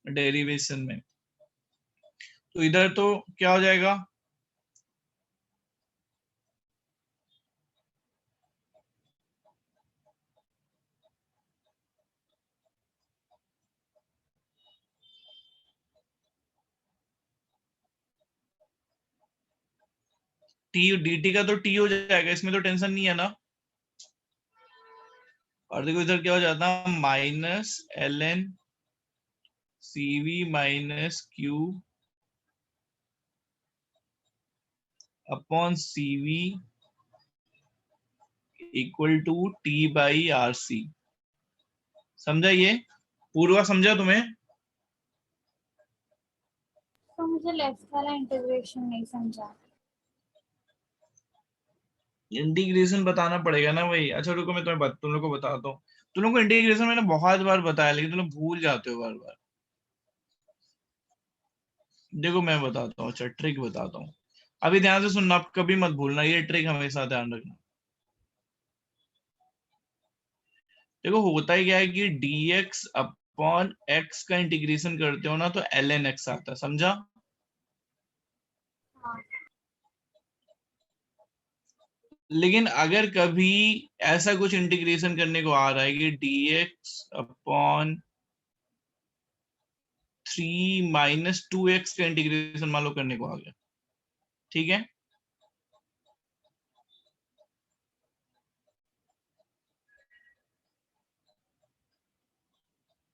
A: डेरिवेशन में। तो इधर तो क्या हो जाएगा, टी डी टी का तो टी हो जाएगा, इसमें तो टेंशन नहीं है ना। और देखो इधर क्या हो जाता है, minus l n c we minus Q upon c we equal to t by are c. समझा ये? पूर्वा समझा तुम्हें?
F: तो मुझे लेफ्ट वाला इंटीग्रेशन नहीं समझा।
A: इंटीग्रेशन बताना पड़ेगा ना भाई। अच्छा रुको, मैं तुम लोग को बताता हूँ। तुम लोग को इंटीग्रेशन मैंने बहुत बार बताया, लेकिन तुम लोग भूल जाते हो बार बार। देखो मैं बताता हूँ, अच्छा ट्रिक बताता हूँ, अभी ध्यान से सुनना, आप कभी मत भूलना, ये ट्रिक हमेशा ध्यान रखना। देखो होता ही क्या है कि dx अपॉन x का इंटीग्रेशन करते हो ना तो ln x आता है, समझा?
F: हाँ।
A: लेकिन अगर कभी ऐसा कुछ इंटीग्रेशन करने को आ रहा है कि dx अपॉन 3 माइनस 2x का इंटीग्रेशन मान लो करने को आ गया, ठीक है?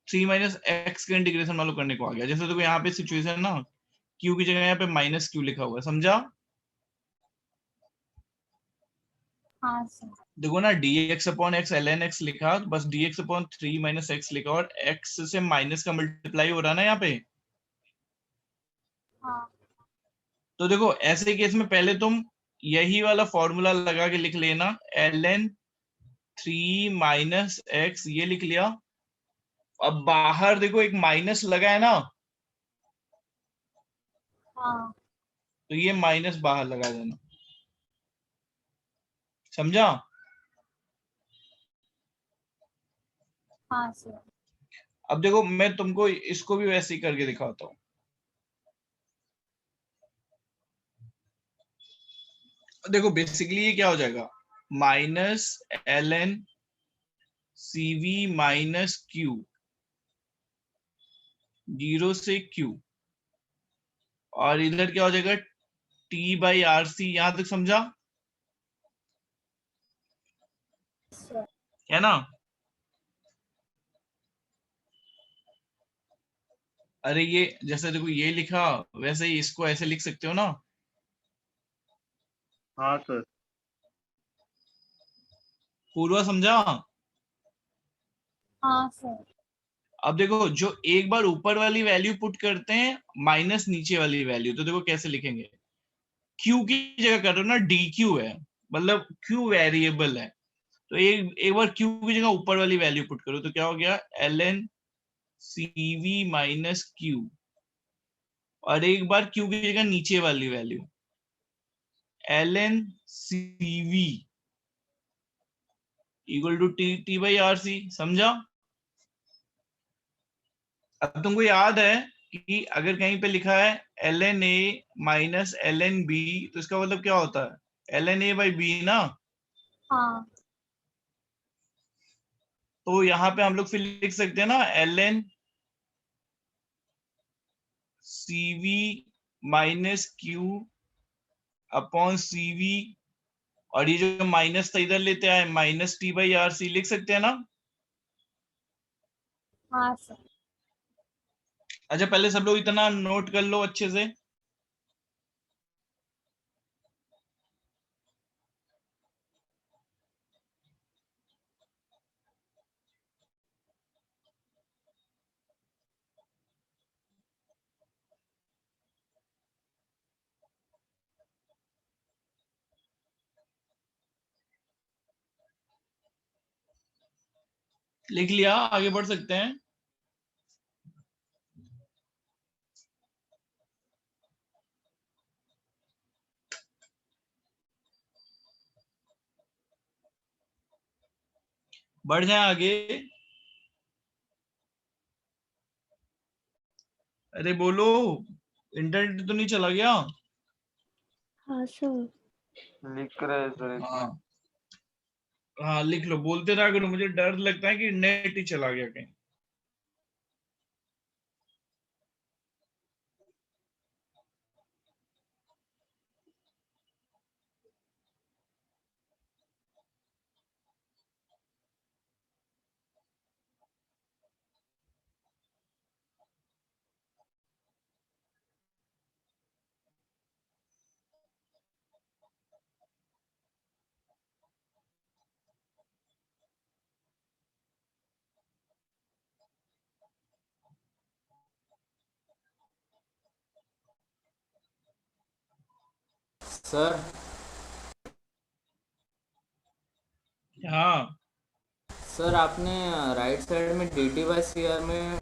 A: थ्री माइनस एक्स का इंटीग्रेशन मान लो करने को आ गया, जैसे देखो यहाँ पे सिचुएशन ना, क्यू की जगह यहाँ पे माइनस क्यू लिखा हुआ है, समझा?
F: हाँ सर।
A: देखो ना, dx upon x ln x लिखा, तो बस dx अपॉन 3 माइनस एक्स लिखा, और x से माइनस का मल्टीप्लाई हो रहा है ना यहाँ पे।
F: हाँ।
A: तो देखो ऐसे केस में पहले तुम यही वाला फॉर्मूला लगा के लिख लेना, ln 3 माइनस एक्स, ये लिख लिया। अब बाहर देखो एक माइनस लगा है ना,
F: हाँ।
A: तो ये माइनस बाहर लगा देना, समझा?
F: हाँ सर।
A: अब देखो मैं तुमको इसको भी वैसे ही करके दिखाता हूँ। देखो बेसिकली ये क्या हो जाएगा, minus ln cv minus Q, 0 से q, और इधर क्या हो जाएगा t बाई आर सी, यहां तक समझा
F: सर।
A: है ना? अरे ये जैसे देखो ये लिखा, वैसे ही इसको ऐसे लिख सकते हो ना।
B: हाँ सर।
A: पूर्वा समझा?
F: हाँ सर।
A: अब देखो जो एक बार ऊपर वाली वैल्यू पुट करते हैं माइनस नीचे वाली वैल्यू, तो देखो कैसे लिखेंगे, q की जगह कर रहे हो ना, dq है, मतलब q वेरिएबल है, तो एक बार q की जगह ऊपर वाली वैल्यू पुट करो, तो क्या हो गया ln cv माइनस क्यू, और एक बार q की जगह नीचे वाली value ln cv equal to t by are c, समझा? अब तुमको याद है कि अगर कहीं पे लिखा है ln a minus ln b, तो इसका मतलब क्या होता है, ln a बाई b ना।
F: हाँ।
A: तो यहाँ पे हम लोग फिर लिख सकते हैं ना ln cv minus Q upon cv, और ये जो माइनस था इधर लेते आए, minus t by are c लिख सकते हैं ना।
F: हाँ सर।
A: अच्छा पहले सब लोग इतना नोट कर लो अच्छे से। लिख लिया, आगे बढ़ सकते हैं। बढ़ जाए आगे। अरे बोलो, इंटरनेट तो नहीं चला गया?
C: हाँ सर।
B: लिख रहे हैं सर इसमें।
A: हाँ हाँ लिख लो, बोलते रहा करो, मुझे डर लगता है कि नेट ही चला गया कहीं।
E: सर
A: हाँ
E: सर आपने राइट साइड में dt/CR में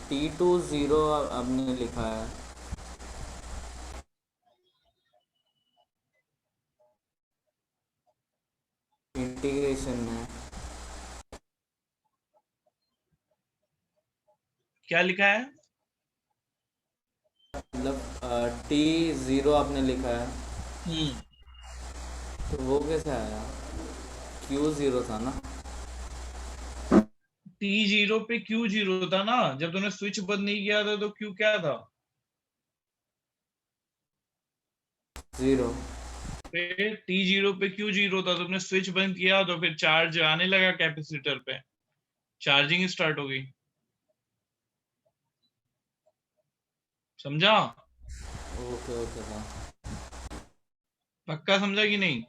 E: t2 0 आपने लिखा है। इंटीग्रेशन में
A: क्या लिखा है?
E: मतलब t0 आपने लिखा है, तो वो कैसे आया? q0 था ना?
A: t0 पे q0 था ना, जब तूने स्विच बंद नहीं किया था तो q क्या था?
E: 0।
A: फिर t0 पे q0 था, तुमने स्विच बंद किया तो फिर चार्ज आने लगा कैपेसिटर पे, चार्जिंग स्टार्ट हो गई। समझा?
E: ओके ओके था।
A: पक्का समझा कि नहीं?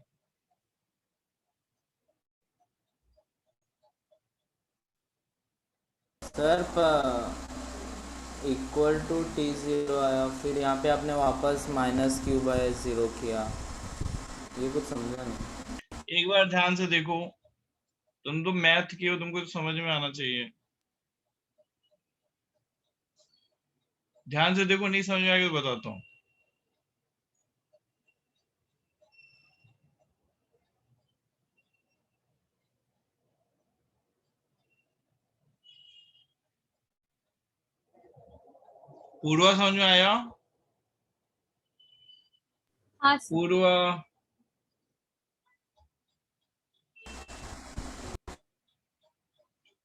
E: सर इक्वल टू t0 आया, फिर यहाँ पे आपने वापस -q/0 किया, ये कुछ समझा नहीं।
A: एक बार ध्यान से देखो, तुम तो मैथ की हो, तुमको तो समझ में आना चाहिए। ध्यान से देखो, नहीं समझ में आएगा तो बताता हूँ। पूर्वा समझ में आया?
F: हाँ सर।
A: पूर्वा,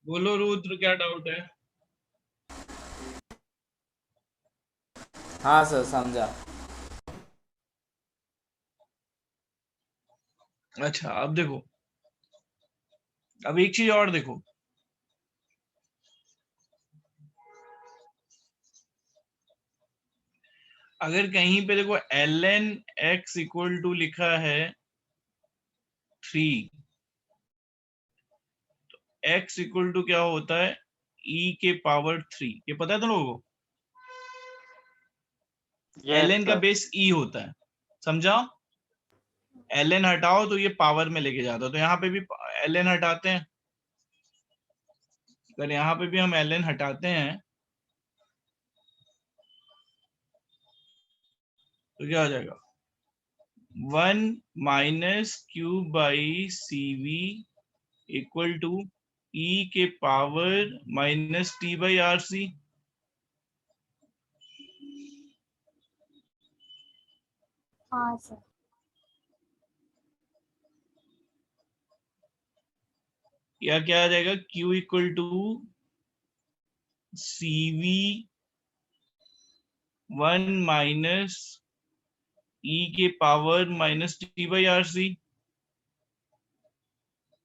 A: बोलो रुद्र, क्या डाउट है?
E: हाँ सर समझा।
A: अच्छा, अब देखो, अब एक चीज और देखो, अगर कहीं पे देखो ln x इक्वल टू लिखा है 3, तो x इक्वल टू क्या होता है? e के पावर 3। ये पता है तुम लोगों को? ln का बेस e होता है, समझा? ln हटाओ तो ये पावर में लेके जाता है, तो यहाँ पे भी ln हटाते हैं। अगर यहाँ पे भी हम ln हटाते हैं तो क्या हो जाएगा? 1 minus Q by C we equal to e के power minus t by are C.
F: हाँ सर।
A: या क्या आ जाएगा? q equal to C V 1 minus e के power minus t by are C,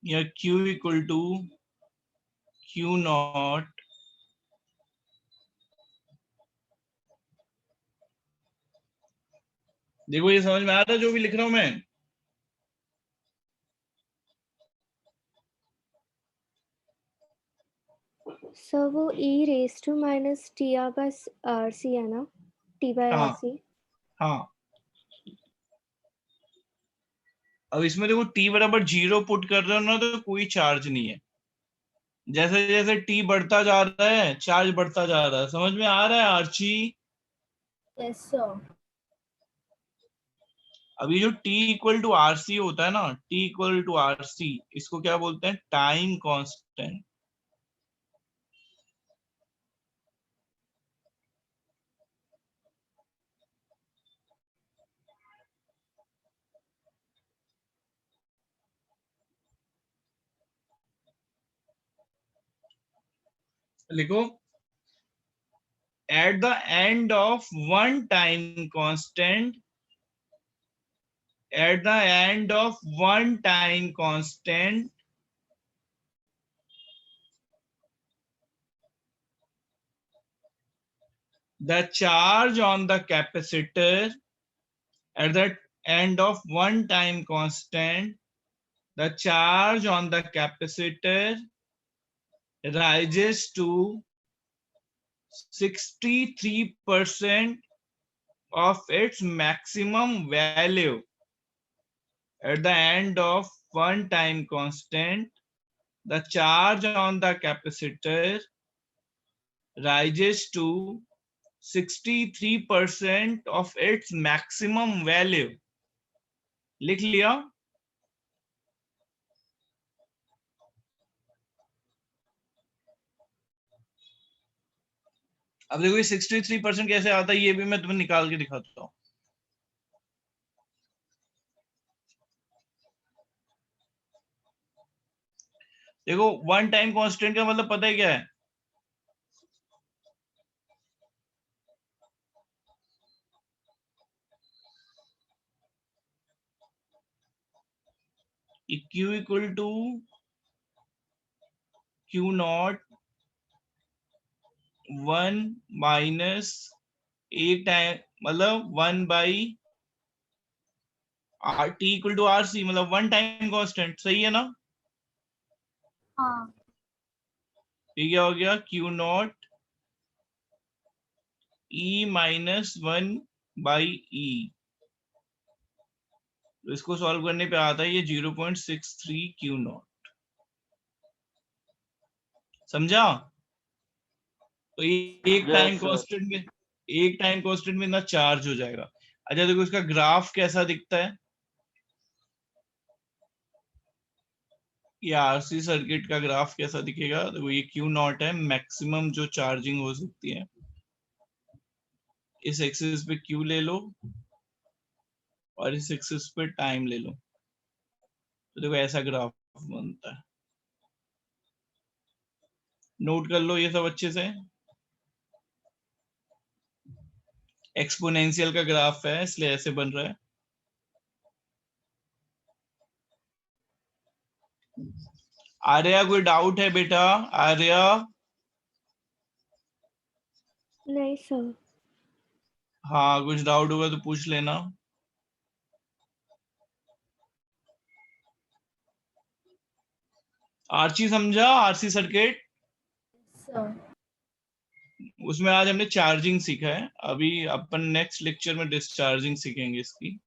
A: या q equal to q naught देखो ये समझ में आ रहा है जो भी लिख रहा हूं मैं?
C: सर वो e raise to minus T R बस आर सी है ना, टी बाई आर
A: हाँ
C: सी।
A: हाँ। अब इसमें देखो t बराबर 0 पुट कर रहे हो ना तो कोई चार्ज नहीं है। जैसे जैसे t बढ़ता जा रहा है चार्ज बढ़ता जा रहा है। समझ में आ रहा है आर्ची?
F: Yes sir.
A: अभी जो t equal to R C होता है ना, t equal to R C, इसको क्या बोलते हैं? Time constant. लिखो, at the end of one time constant, at the end of one time constant, the charge on the capacitor, at the end of one time constant, the charge on the capacitor rises to 63% of its maximum value at the end of one time constant. the charge on the capacitor rises to 63% of its maximum value. लिख लिया? अब देखो ये 63% कैसे आता है, ये भी मैं तुम्हें निकाल के दिखाता हूँ। देखो वन टाइम कांस्टेंट का मतलब पता है क्या है? Q equal to Q naught 1 minus A time, मतलब 1 by R T equal to R C, मतलब वन टाइम कांस्टेंट। सही है ना?
F: हाँ
A: ये क्या हो गया? Q not E minus 1 by E. तो इसको सॉल्व करने पे आता है ये 0.63 Q नॉट। समझा? तो एक टाइम कांस्टेंट में, एक टाइम कांस्टेंट में ना चार्ज हो जाएगा। अच्छा देखो इसका ग्राफ कैसा दिखता है? ये आरसी सर्किट का ग्राफ कैसा दिखेगा? देखो ये Q नॉट है, मैक्सिमम जो चार्जिंग हो सकती है। इस एक्सिस पे Q ले लो और इस एक्सिस पे टाइम ले लो, तो देखो ऐसा ग्राफ बनता है। नोट कर लो ये सब अच्छे से। एक्सपोनेंशियल का ग्राफ है इसलिए ऐसे बन रहा है। आर्या कोई डाउट है बेटा? आर्या?
C: नहीं सर।
A: हाँ कुछ डाउट होगा तो पूछ लेना। आरसी समझा? RC circuit,
F: sir.
A: उसमें आज हमने चार्जिंग सीखा है। अभी अपन नेक्स्ट लेक्चर में डिस्चार्जिंग सीखेंगे इसकी।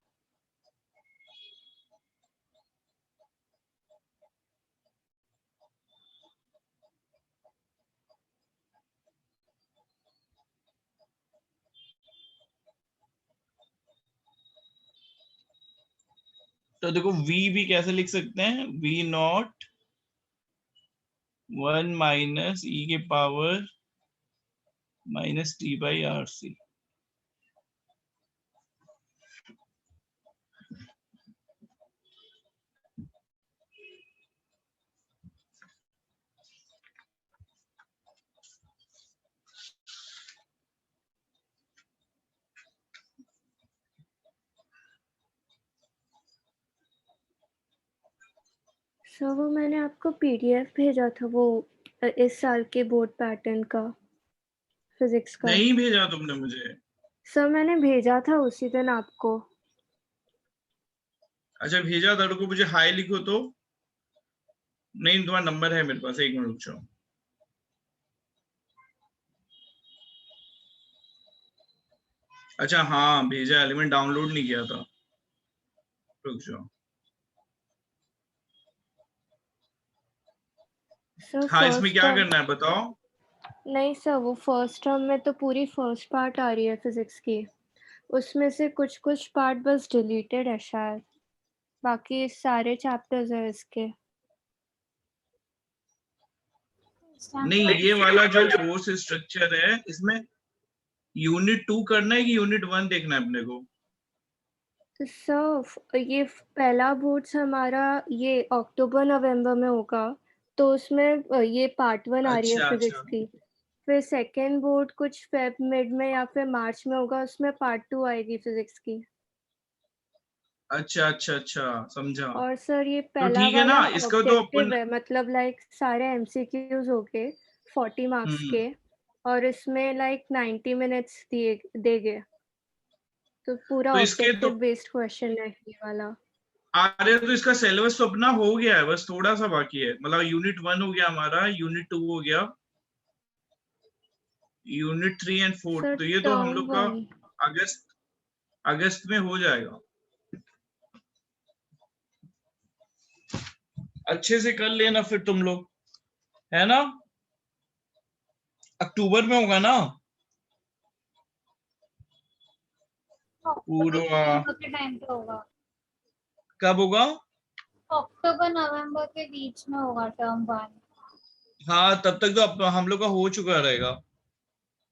A: तो देखो V भी कैसे लिख सकते हैं? V नॉट 1 माइनस ई के power minus T by are C.
C: Sir वो मैंने आपको पीडीएफ भेजा था, वो इस साल के बोर्ड पैटर्न का, फिजिक्स का।
A: नहीं भेजा तुमने मुझे?
C: सर मैंने भेजा था उसी दिन आपको।
A: अच्छा भेजा था, रुको मुझे हाई लिखो तो। नहीं तुम्हारा नंबर है मेरे पास, एक मिनट रुक जाओ। अच्छा हाँ भेजा है, मैंने डाउनलोड नहीं किया था, रुक जाओ।
C: सर
A: हाँ इसमें
C: फर्स्ट
A: क्या
C: टर्म,
A: करना है बताओ?
C: नहीं सर वो फर्स्ट टर्म में तो पूरी फर्स्ट पार्ट आ रही है फिजिक्स की, उसमें से कुछ कुछ पार्ट बस डिलीटेड है शायद, बाकी सारे चैप्टर्स है इसके।
A: नहीं ये वाला जो फोर्स स्ट्रक्चर है इसमें यूनिट 2 करना है कि यूनिट 1 देखना है अपने को?
C: सर ये पहला बोर्ड्स हमारा ये अक्टूबर नवंबर में होगा, तो उसमें ये पार्ट 1 आ रही है
A: अच्छा
C: फिजिक्स
A: अच्छा
C: की। फिर सेकेंड बोर्ड कुछ फेब मिड में या फिर मार्च में होगा, उसमें पार्ट 2 आएगी फिजिक्स की।
A: अच्छा अच्छा अच्छा समझा।
C: और सर ये
A: तो
C: पहला
A: ठीक है ना,
C: वाला
A: इसका तो अपन
C: ऑब्जेक्टिव है, मतलब लाइक सारे एमसीक्यूज हो गए 40 मार्क्स के, और इसमें लाइक 90 मिनट्स दिए देंगे, तो पूरा
A: तो इसके तो
C: ऑब्जेक्टिव बेस्ड क्वेश्चन है ये वाला।
A: अरे तो इसका सिलेबस तो अपना हो गया है, बस थोड़ा सा बाकी है। मतलब यूनिट 1 हो गया हमारा, यूनिट 2 हो गया, यूनिट 3 एंड 4,
C: सर
A: तो ये तो हम
C: टर्म
A: लोग का
C: 1,
A: अगस्त अगस्त में हो जाएगा। अच्छे से कर लेना फिर तुम लोग, है ना? अक्टूबर में होगा ना पूरा?
F: नवंबर के टाइम पे होगा,
A: कब होगा?
F: अक्टूबर नवंबर के बीच में होगा टर्म 1।
A: हाँ तब तक तो हम लोग का हो चुका रहेगा।